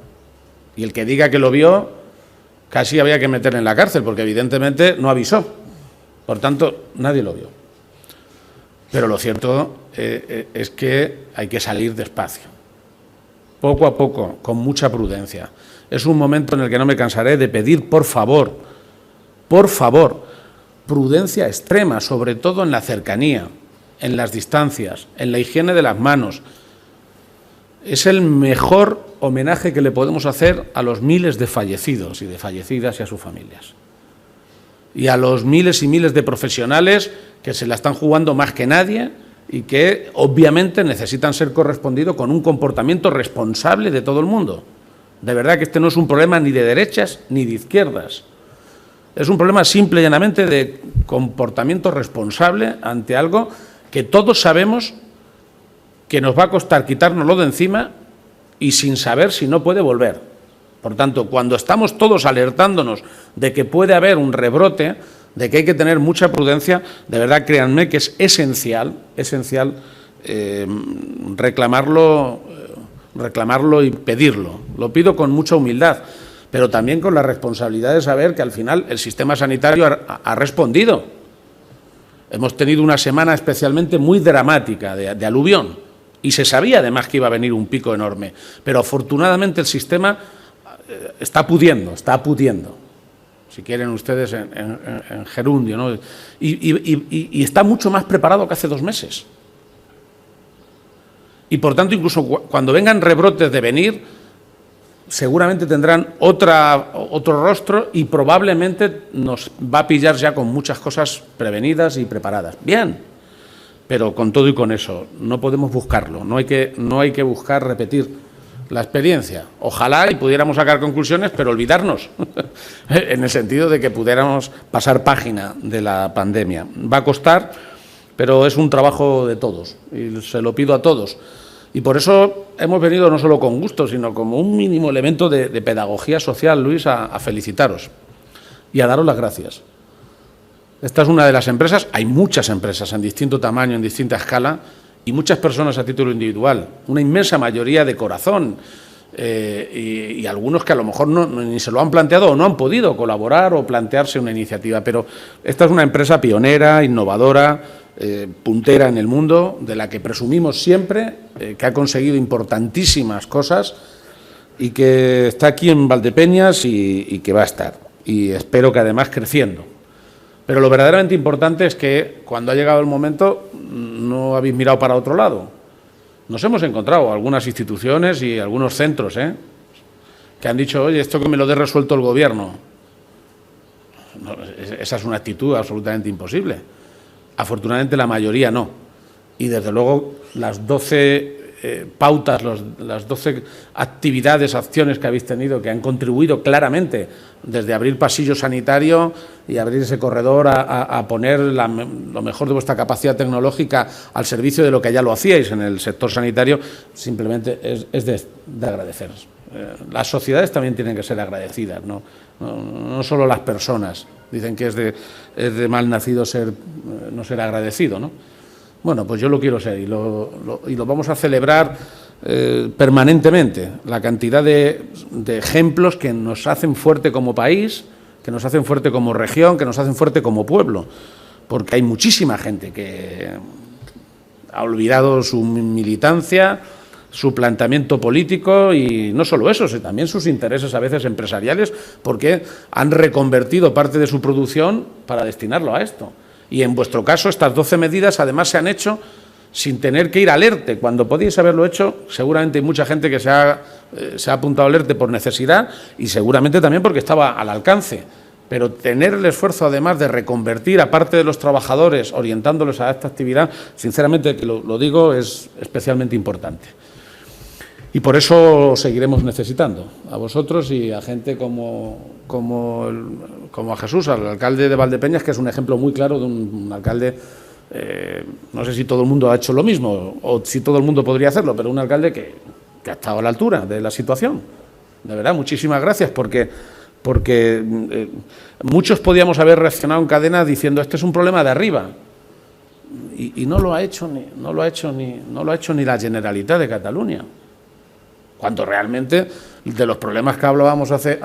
S3: Y el que diga que lo vio, casi había que meterle en la cárcel, porque evidentemente no avisó. Por tanto, nadie lo vio. Pero lo cierto es que hay que salir despacio, poco a poco, con mucha prudencia. Es un momento en el que no me cansaré de pedir, por favor, prudencia extrema, sobre todo en la cercanía, en las distancias, en la higiene de las manos. Es el mejor homenaje que le podemos hacer a los miles de fallecidos y de fallecidas y a sus familias. Y a los miles y miles de profesionales que se la están jugando más que nadie y que obviamente necesitan ser correspondidos con un comportamiento responsable de todo el mundo. De verdad que este no es un problema ni de derechas ni de izquierdas. Es un problema simple y llanamente de comportamiento responsable ante algo que todos sabemos que nos va a costar quitárnoslo de encima y sin saber si no puede volver. Por tanto, cuando estamos todos alertándonos de que puede haber un rebrote, de que hay que tener mucha prudencia, de verdad créanme que es esencial reclamarlo y pedirlo. Lo pido con mucha humildad, pero también con la responsabilidad de saber que al final el sistema sanitario ha respondido. Hemos tenido una semana especialmente muy dramática de aluvión y se sabía además que iba a venir un pico enorme, pero afortunadamente el sistema está pudiendo, si quieren ustedes en gerundio, ¿no? Y está mucho más preparado que hace 2 meses. Y por tanto, incluso cuando vengan rebrotes de venir, seguramente tendrán otro rostro y probablemente nos va a pillar ya con muchas cosas prevenidas y preparadas. Bien, pero con todo y con eso, no podemos buscarlo, no hay que buscar repetir la experiencia. Ojalá y pudiéramos sacar conclusiones, pero olvidarnos, en el sentido de que pudiéramos pasar página de la pandemia. Va a costar, pero es un trabajo de todos y se lo pido a todos. Y por eso hemos venido no solo con gusto, sino como un mínimo elemento de pedagogía social, Luis, a felicitaros y a daros las gracias. Esta es una de las empresas, hay muchas empresas en distinto tamaño, en distinta escala, y muchas personas a título individual, una inmensa mayoría de corazón, y algunos que a lo mejor ni se lo han planteado o no han podido colaborar o plantearse una iniciativa. Pero esta es una empresa pionera, innovadora, puntera en el mundo, de la que presumimos siempre, que ha conseguido importantísimas cosas y que está aquí en Valdepeñas y que va a estar. Y espero que además creciendo. Pero lo verdaderamente importante es que cuando ha llegado el momento no habéis mirado para otro lado. Nos hemos encontrado algunas instituciones y algunos centros que han dicho, oye, esto que me lo dé resuelto el Gobierno. No, esa es una actitud absolutamente imposible. Afortunadamente la mayoría no. Y desde luego las 12 pautas, las 12 actividades, acciones que habéis tenido, que han contribuido claramente desde abrir pasillo sanitario y abrir ese corredor a poner lo mejor de vuestra capacidad tecnológica al servicio de lo que ya lo hacíais en el sector sanitario, simplemente es de agradecer. Las sociedades también tienen que ser agradecidas, no solo las personas. Dicen que es de mal nacido no ser agradecido, ¿no? Bueno, pues yo lo quiero ser y lo vamos a celebrar permanentemente. La cantidad de ejemplos que nos hacen fuerte como país, que nos hacen fuerte como región, que nos hacen fuerte como pueblo. porque hay muchísima gente que ha olvidado su militancia, su planteamiento político y no solo eso, sino también sus intereses a veces empresariales, porque han reconvertido parte de su producción para destinarlo a esto. Y en vuestro caso, estas 12 medidas además se han hecho sin tener que ir al ERTE. Cuando podíais haberlo hecho, seguramente hay mucha gente que se ha apuntado al ERTE por necesidad y seguramente también porque estaba al alcance. Pero tener el esfuerzo, además, de reconvertir a parte de los trabajadores, orientándolos a esta actividad, sinceramente, que lo digo, es especialmente importante. Y por eso os seguiremos necesitando, a vosotros y a gente como a Jesús, al alcalde de Valdepeñas, que es un ejemplo muy claro de un alcalde. No sé si todo el mundo ha hecho lo mismo o si todo el mundo podría hacerlo, pero un alcalde que ha estado a la altura de la situación. De verdad, muchísimas gracias, porque muchos podíamos haber reaccionado en cadena diciendo este es un problema de arriba y no lo ha hecho ni la Generalitat de Cataluña, cuando realmente de los problemas que hablábamos hace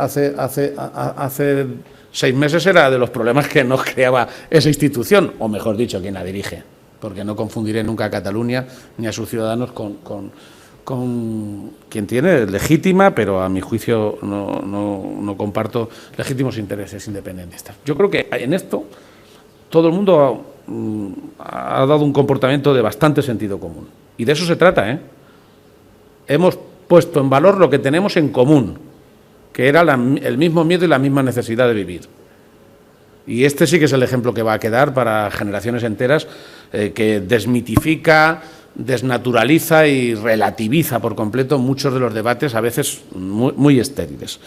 S3: 6 meses era de los problemas que nos creaba esa institución, o mejor dicho, quien la dirige, porque no confundiré nunca a Cataluña ni a sus ciudadanos con quien tiene legítima, pero a mi juicio no comparto legítimos intereses independentistas. Yo creo que en esto todo el mundo ha dado un comportamiento de bastante sentido común, y de eso se trata, ¿eh? Hemos puesto en valor lo que tenemos en común, que era el mismo miedo y la misma necesidad de vivir. Y este sí que es el ejemplo que va a quedar para generaciones enteras, que desmitifica, desnaturaliza y relativiza por completo muchos de los debates, a veces muy estériles.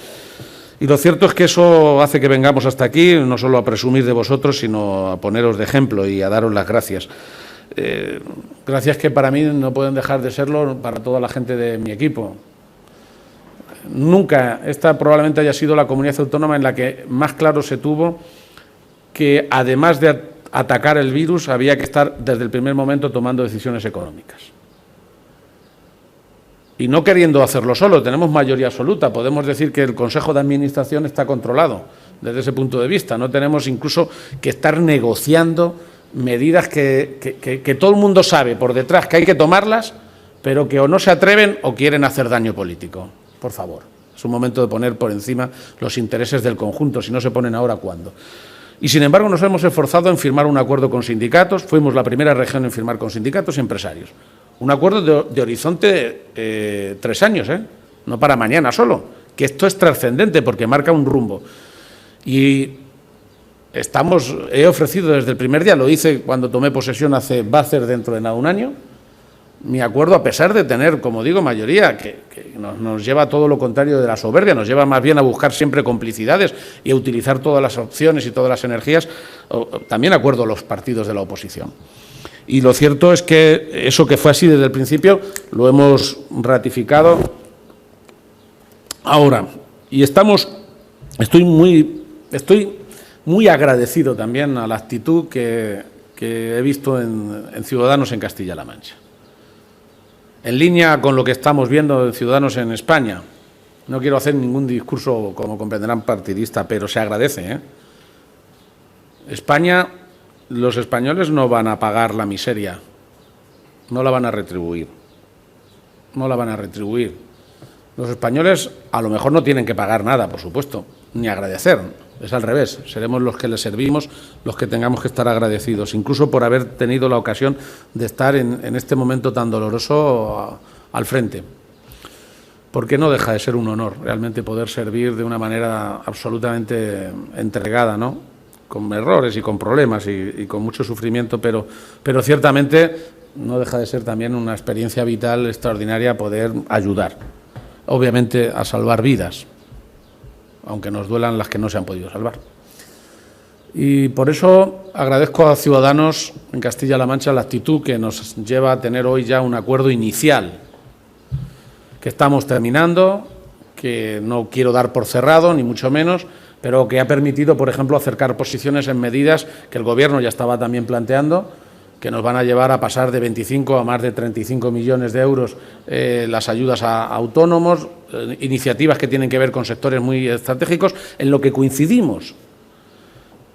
S3: Y lo cierto es que eso hace que vengamos hasta aquí, no solo a presumir de vosotros, sino a poneros de ejemplo y a daros las gracias. Gracias que para mí no pueden dejar de serlo para toda la gente de mi equipo. Nunca, esta probablemente haya sido la comunidad autónoma en la que más claro se tuvo que, además de atacar el virus, había que estar desde el primer momento tomando decisiones económicas. Y no queriendo hacerlo solo, tenemos mayoría absoluta, podemos decir que el Consejo de Administración está controlado desde ese punto de vista, no tenemos incluso que estar negociando medidas que todo el mundo sabe por detrás que hay que tomarlas, pero que o no se atreven o quieren hacer daño político. Por favor, es un momento de poner por encima los intereses del conjunto. Si no se ponen ahora, ¿cuándo? Y, sin embargo, nos hemos esforzado en firmar un acuerdo con sindicatos. Fuimos la primera región en firmar con sindicatos y empresarios. Un acuerdo de horizonte 3 años, no para mañana solo, que esto es trascendente porque marca un rumbo. Y he ofrecido desde el primer día, lo hice cuando tomé posesión va a ser dentro de nada un año, mi acuerdo, a pesar de tener, como digo, mayoría, que nos lleva a todo lo contrario de la soberbia, nos lleva más bien a buscar siempre complicidades y a utilizar todas las opciones y todas las energías, también acuerdo a los partidos de la oposición. Y lo cierto es que eso que fue así desde el principio lo hemos ratificado ahora. Y estoy muy agradecido también a la actitud que he visto en Ciudadanos en Castilla-La Mancha. En línea con lo que estamos viendo de Ciudadanos en España, no quiero hacer ningún discurso, como comprenderán, partidista, pero se agradece, España, los españoles no van a pagar la miseria, no la van a retribuir, no la van a retribuir. Los españoles a lo mejor no tienen que pagar nada, por supuesto, ni agradecer, es al revés, seremos los que les servimos los que tengamos que estar agradecidos, incluso por haber tenido la ocasión de estar en este momento tan doloroso al frente. Porque no deja de ser un honor realmente poder servir de una manera absolutamente entregada, ¿no? Con errores y con problemas y con mucho sufrimiento, pero ciertamente no deja de ser también una experiencia vital extraordinaria poder ayudar, obviamente a salvar vidas, aunque nos duelan las que no se han podido salvar. Y por eso agradezco a Ciudadanos en Castilla-La Mancha la actitud que nos lleva a tener hoy ya un acuerdo inicial, que estamos terminando, que no quiero dar por cerrado, ni mucho menos, pero que ha permitido, por ejemplo, acercar posiciones en medidas que el Gobierno ya estaba también planteando, que nos van a llevar a pasar de 25 a más de 35 millones de euros las ayudas a autónomos, iniciativas que tienen que ver con sectores muy estratégicos, en lo que coincidimos.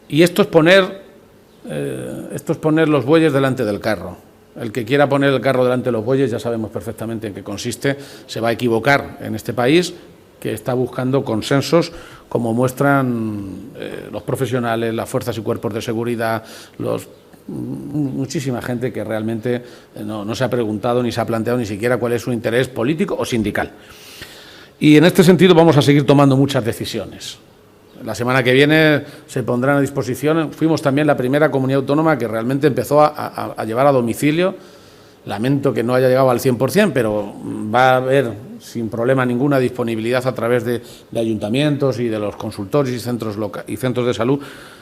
S3: Y esto es poner esto es poner los bueyes delante del carro. El que quiera poner el carro delante de los bueyes ya sabemos perfectamente en qué consiste, se va a equivocar en este país que está buscando consensos como muestran los profesionales, las fuerzas y cuerpos de seguridad, muchísima gente que realmente no se ha preguntado ni se ha planteado ni siquiera cuál es su interés político o sindical. Y en este sentido vamos a seguir tomando muchas decisiones. La semana que viene se pondrán a disposición, fuimos también la primera comunidad autónoma que realmente empezó a llevar a domicilio. Lamento que no haya llegado al 100%, pero va a haber sin problema ninguna disponibilidad a través de ayuntamientos y de los consultorios y centros de salud,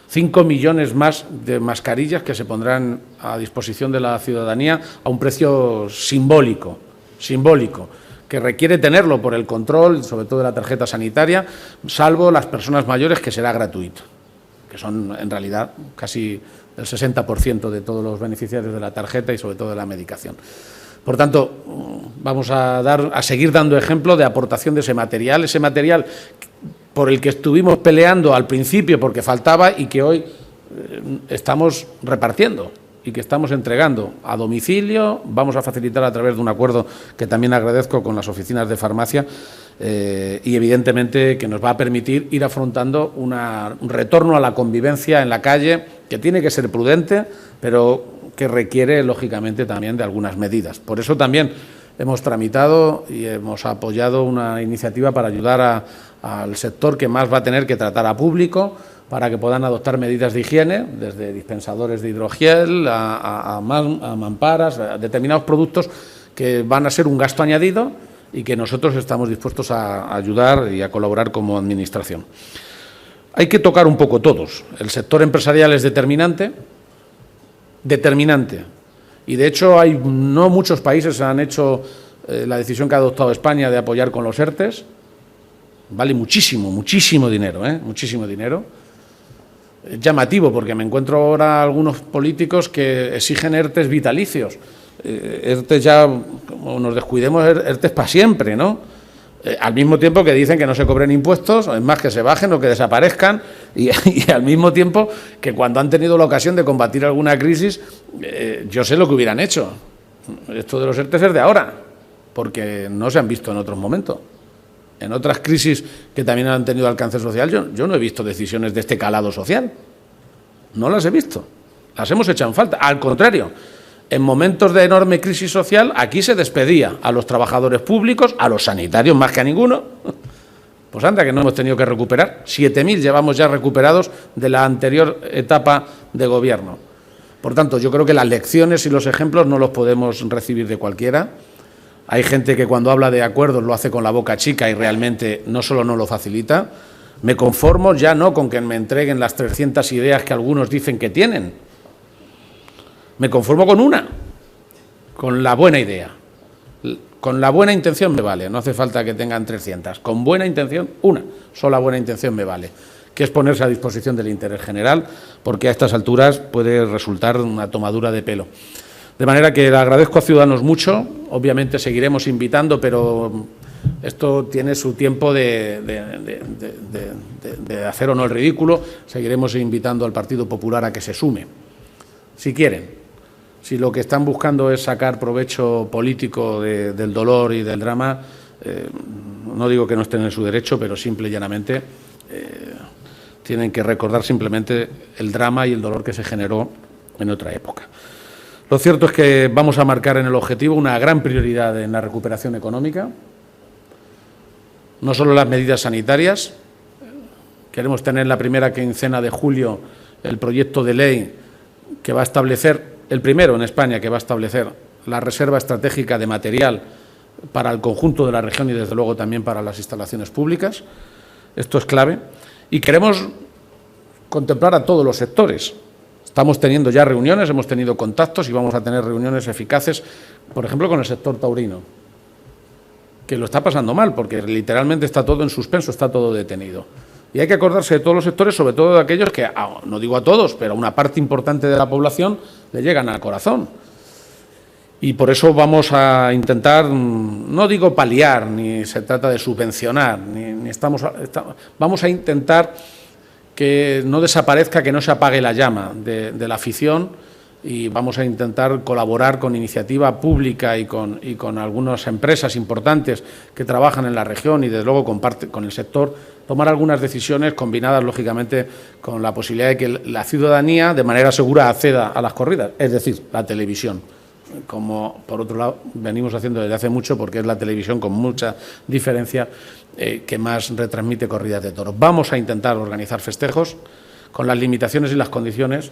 S3: 5 millones más de mascarillas que se pondrán a disposición de la ciudadanía a un precio simbólico, que requiere tenerlo por el control, sobre todo de la tarjeta sanitaria, salvo las personas mayores, que será gratuito, que son en realidad casi el 60% de todos los beneficiarios de la tarjeta y sobre todo de la medicación. Por tanto, vamos a seguir dando ejemplo de aportación de ese material por el que estuvimos peleando al principio porque faltaba y que hoy estamos repartiendo y que estamos entregando a domicilio. Vamos a facilitar a través de un acuerdo que también agradezco con las oficinas de farmacia y evidentemente que nos va a permitir ir afrontando un retorno a la convivencia en la calle que tiene que ser prudente, pero que requiere lógicamente también de algunas medidas. Por eso también hemos tramitado y hemos apoyado una iniciativa para ayudar al sector que más va a tener que tratar a público, para que puedan adoptar medidas de higiene, desde dispensadores de hidrogel a mamparas, a determinados productos que van a ser un gasto añadido y que nosotros estamos dispuestos a ayudar y a colaborar como Administración. Hay que tocar un poco todos. El sector empresarial es determinante, y de hecho no muchos países han hecho la decisión que ha adoptado España de apoyar con los ERTEs. Vale muchísimo dinero, muchísimo dinero. Es llamativo porque me encuentro ahora algunos políticos que exigen ERTEs vitalicios. ERTEs ya, como nos descuidemos, ERTEs para siempre, ¿no? Al mismo tiempo que dicen que no se cobren impuestos, es más, que se bajen o que desaparezcan, y al mismo tiempo que cuando han tenido la ocasión de combatir alguna crisis, yo sé lo que hubieran hecho. Esto de los ERTEs es de ahora, porque no se han visto en otros momentos. En otras crisis que también han tenido alcance social, yo no he visto decisiones de este calado social. No las he visto. Las hemos echado en falta. Al contrario, en momentos de enorme crisis social, aquí se despedía a los trabajadores públicos, a los sanitarios más que a ninguno. Pues anda, que no hemos tenido que recuperar. 7.000 llevamos ya recuperados de la anterior etapa de gobierno. Por tanto, yo creo que las lecciones y los ejemplos no los podemos recibir de cualquiera. Hay gente que cuando habla de acuerdos lo hace con la boca chica y realmente no solo no lo facilita. Me conformo ya no con que me entreguen las 300 ideas que algunos dicen que tienen. Me conformo con una, con la buena idea. Con la buena intención me vale, no hace falta que tengan 300. Con buena intención, una sola buena intención me vale, que es ponerse a disposición del interés general, porque a estas alturas puede resultar una tomadura de pelo. De manera que le agradezco a Ciudadanos mucho, obviamente seguiremos invitando, pero esto tiene su tiempo de hacer o no el ridículo. Seguiremos invitando al Partido Popular a que se sume, si quieren. Si lo que están buscando es sacar provecho político del dolor y del drama, no digo que no estén en su derecho, pero simple y llanamente tienen que recordar simplemente el drama y el dolor que se generó en otra época. Lo cierto es que vamos a marcar en el objetivo una gran prioridad en la recuperación económica, no solo las medidas sanitarias. Queremos tener en la primera quincena de julio el proyecto de ley que va a establecer, el primero en España, que va a establecer la reserva estratégica de material para el conjunto de la región y, desde luego, también para las instalaciones públicas. Esto es clave. Y queremos contemplar a todos los sectores. Estamos teniendo ya reuniones, hemos tenido contactos y vamos a tener reuniones eficaces, por ejemplo, con el sector taurino, que lo está pasando mal, porque literalmente está todo en suspenso, está todo detenido. Y hay que acordarse de todos los sectores, sobre todo de aquellos que, no digo a todos, pero a una parte importante de la población le llegan al corazón. Y por eso vamos a intentar, no digo paliar, ni se trata de subvencionar, vamos a intentar que no desaparezca, que no se apague la llama de la afición, y vamos a intentar colaborar con iniciativa pública y con algunas empresas importantes que trabajan en la región y, desde luego, con el sector, tomar algunas decisiones combinadas, lógicamente, con la posibilidad de que la ciudadanía, de manera segura, acceda a las corridas, es decir, la televisión, como, por otro lado, venimos haciendo desde hace mucho, porque es la televisión, con mucha diferencia, que más retransmite corridas de toros. Vamos a intentar organizar festejos con las limitaciones y las condiciones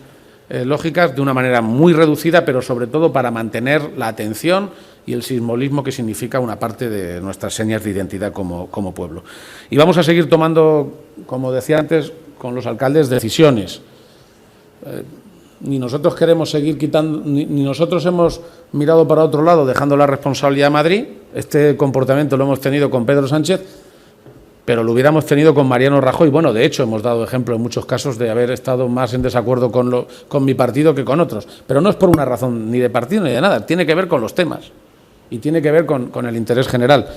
S3: lógicas, de una manera muy reducida, pero sobre todo para mantener la atención y el simbolismo que significa una parte de nuestras señas de identidad como pueblo. Y vamos a seguir tomando, como decía antes, con los alcaldes decisiones. Ni nosotros queremos seguir quitando, ni nosotros hemos mirado para otro lado dejando la responsabilidad a Madrid. Este comportamiento lo hemos tenido con Pedro Sánchez, pero lo hubiéramos tenido con Mariano Rajoy. Bueno, de hecho, hemos dado ejemplo en muchos casos de haber estado más en desacuerdo con mi partido que con otros. Pero no es por una razón ni de partido ni de nada, tiene que ver con los temas y tiene que ver con el interés general.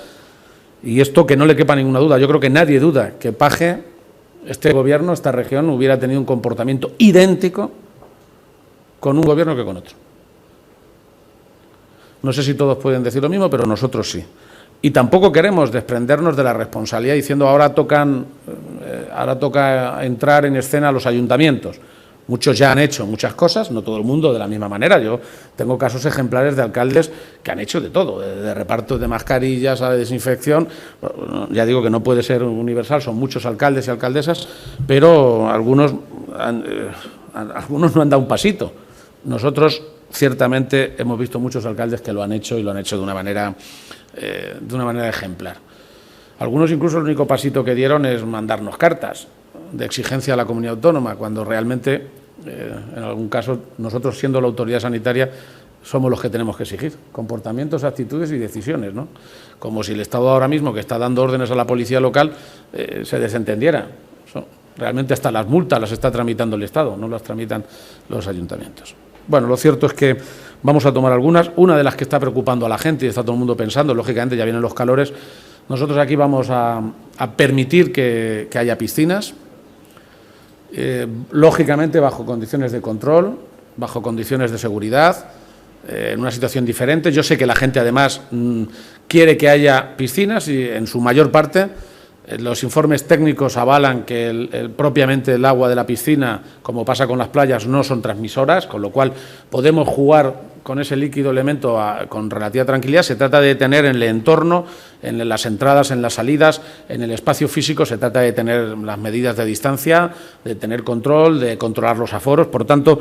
S3: Y esto, que no le quepa ninguna duda, yo creo que nadie duda que Paje, este gobierno, esta región, hubiera tenido un comportamiento idéntico con un gobierno que con otro. No sé si todos pueden decir lo mismo, pero nosotros sí. Y tampoco queremos desprendernos de la responsabilidad diciendo ahora toca entrar en escena los ayuntamientos. Muchos ya han hecho muchas cosas, no todo el mundo de la misma manera. Yo tengo casos ejemplares de alcaldes que han hecho de todo, de reparto de mascarillas a desinfección. Ya digo que no puede ser universal, son muchos alcaldes y alcaldesas, pero algunos no han dado un pasito. Nosotros ciertamente hemos visto muchos alcaldes que lo han hecho, y lo han hecho de una manera ejemplar. Algunos incluso el único pasito que dieron es mandarnos cartas de exigencia a la comunidad autónoma, cuando realmente, en algún caso, nosotros, siendo la autoridad sanitaria, somos los que tenemos que exigir comportamientos, actitudes y decisiones, ¿no? Como si el Estado ahora mismo, que está dando órdenes a la policía local, se desentendiera. Realmente hasta las multas las está tramitando el Estado, no las tramitan los ayuntamientos. Bueno, lo cierto es que vamos a tomar algunas. Una de las que está preocupando a la gente y está todo el mundo pensando, lógicamente ya vienen los calores, nosotros aquí vamos a permitir que haya piscinas, lógicamente bajo condiciones de control, bajo condiciones de seguridad, en una situación diferente. Yo sé que la gente, además, quiere que haya piscinas, y en su mayor parte los informes técnicos avalan que propiamente el agua de la piscina, como pasa con las playas, no son transmisoras, con lo cual podemos jugar con ese líquido elemento con relativa tranquilidad. Se trata de tener en el entorno, en las entradas, en las salidas, en el espacio físico, se trata de tener las medidas de distancia, de tener control, de controlar los aforos. Por tanto,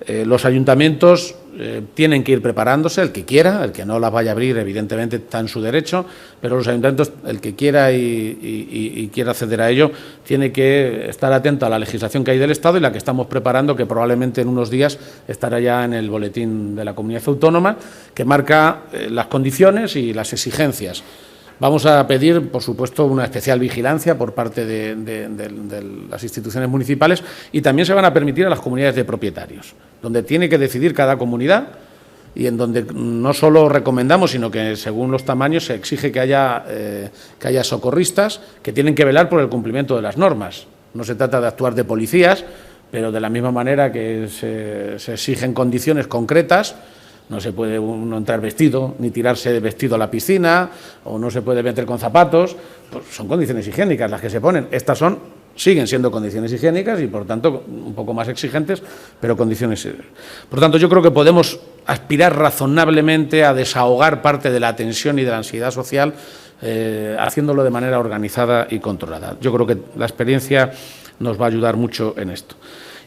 S3: los ayuntamientos tienen que ir preparándose, el que quiera, el que no las vaya a abrir, evidentemente está en su derecho, pero los ayuntamientos, el que quiera y quiera acceder a ello, tiene que estar atento a la legislación que hay del Estado y la que estamos preparando, que probablemente en unos días estará ya en el boletín de la comunidad autónoma, que marca las condiciones y las exigencias. Vamos a pedir, por supuesto, una especial vigilancia por parte de las instituciones municipales, y también se van a permitir a las comunidades de propietarios, donde tiene que decidir cada comunidad, y en donde no solo recomendamos, sino que según los tamaños se exige que haya socorristas que tienen que velar por el cumplimiento de las normas. No se trata de actuar de policías, pero de la misma manera que se exigen condiciones concretas. No se puede uno entrar vestido, ni tirarse de vestido a la piscina, o no se puede meter con zapatos. Pues son condiciones higiénicas las que se ponen. Estas siguen siendo condiciones higiénicas y, por tanto, un poco más exigentes, pero condiciones. Por tanto, yo creo que podemos aspirar razonablemente a desahogar parte de la tensión y de la ansiedad social, haciéndolo de manera organizada y controlada. Yo creo que la experiencia nos va a ayudar mucho en esto.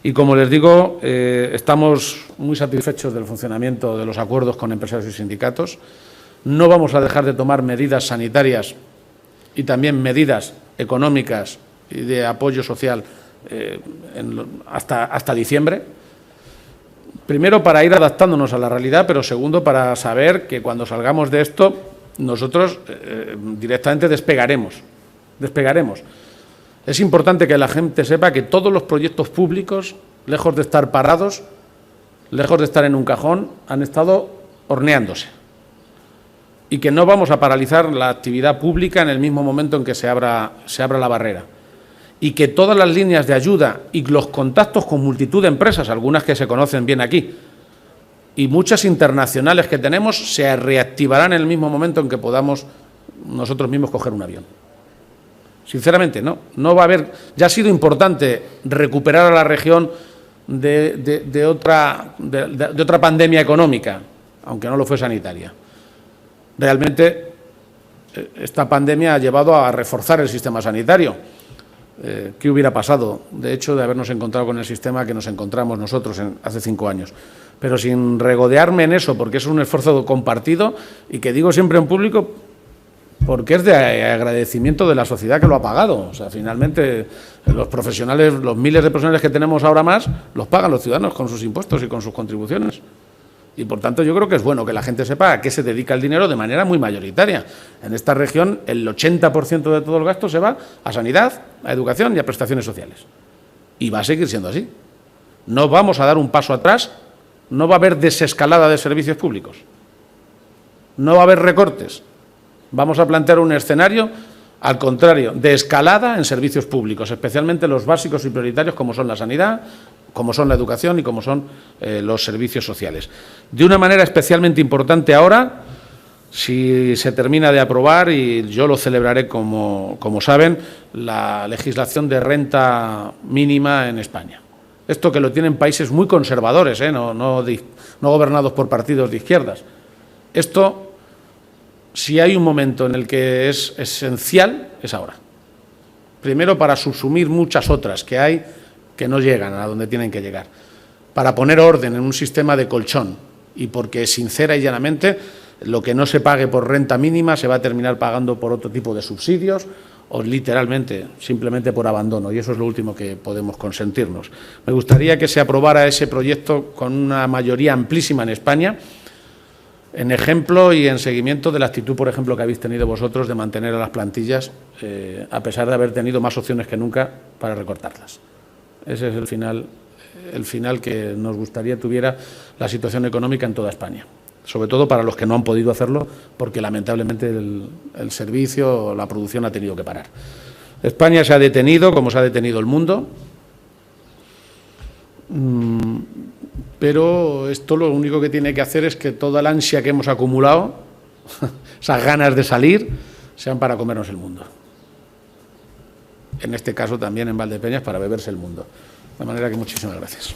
S3: Y, como les digo, estamos muy satisfechos del funcionamiento de los acuerdos con empresarios y sindicatos. No vamos a dejar de tomar medidas sanitarias y también medidas económicas y de apoyo social hasta diciembre. Primero, para ir adaptándonos a la realidad, pero segundo, para saber que cuando salgamos de esto, nosotros directamente despegaremos. Es importante que la gente sepa que todos los proyectos públicos, lejos de estar parados, lejos de estar en un cajón, han estado horneándose. Y que no vamos a paralizar la actividad pública en el mismo momento en que se abra la barrera. y que todas las líneas de ayuda y los contactos con multitud de empresas, algunas que se conocen bien aquí, y muchas internacionales que tenemos, se reactivarán en el mismo momento en que podamos nosotros mismos coger un avión. Sinceramente, no va a haber. Ya ha sido importante recuperar a la región de otra pandemia económica, aunque no lo fue sanitaria. Realmente, esta pandemia ha llevado a reforzar el sistema sanitario. ¿Qué hubiera pasado, de hecho, de habernos encontrado con el sistema que nos encontramos nosotros hace 5 años? Pero sin regodearme en eso, porque es un esfuerzo compartido y que digo siempre en público, porque es de agradecimiento de la sociedad que lo ha pagado. O sea, finalmente, los profesionales, los miles de profesionales que tenemos ahora más, los pagan los ciudadanos con sus impuestos y con sus contribuciones. Y, por tanto, yo creo que es bueno que la gente sepa a qué se dedica el dinero de manera muy mayoritaria. En esta región, el 80% de todo el gasto se va a sanidad, a educación y a prestaciones sociales. Y va a seguir siendo así. No vamos a dar un paso atrás, no va a haber desescalada de servicios públicos, no va a haber recortes. Vamos a plantear un escenario, al contrario, de escalada en servicios públicos, especialmente los básicos y prioritarios como son la sanidad, como son la educación y como son los servicios sociales. De una manera especialmente importante ahora, si se termina de aprobar, y yo lo celebraré como saben, la legislación de renta mínima en España. Esto que lo tienen países muy conservadores, no gobernados por partidos de izquierdas. Esto, si hay un momento en el que es esencial, es ahora. Primero, para subsumir muchas otras que hay que no llegan a donde tienen que llegar. Para poner orden en un sistema de colchón y porque, sincera y llanamente, lo que no se pague por renta mínima se va a terminar pagando por otro tipo de subsidios o literalmente, simplemente por abandono, y eso es lo último que podemos consentirnos. Me gustaría que se aprobara ese proyecto con una mayoría amplísima en España, en ejemplo y en seguimiento de la actitud, por ejemplo, que habéis tenido vosotros de mantener a las plantillas, a pesar de haber tenido más opciones que nunca para recortarlas. Ese es el final que nos gustaría tuviera la situación económica en toda España, sobre todo para los que no han podido hacerlo, porque lamentablemente el servicio o la producción ha tenido que parar. España se ha detenido, como se ha detenido el mundo, pero esto lo único que tiene que hacer es que toda la ansia que hemos acumulado, esas ganas de salir, sean para comernos el mundo. En este caso también en Valdepeñas, para beberse el mundo. De manera que muchísimas gracias.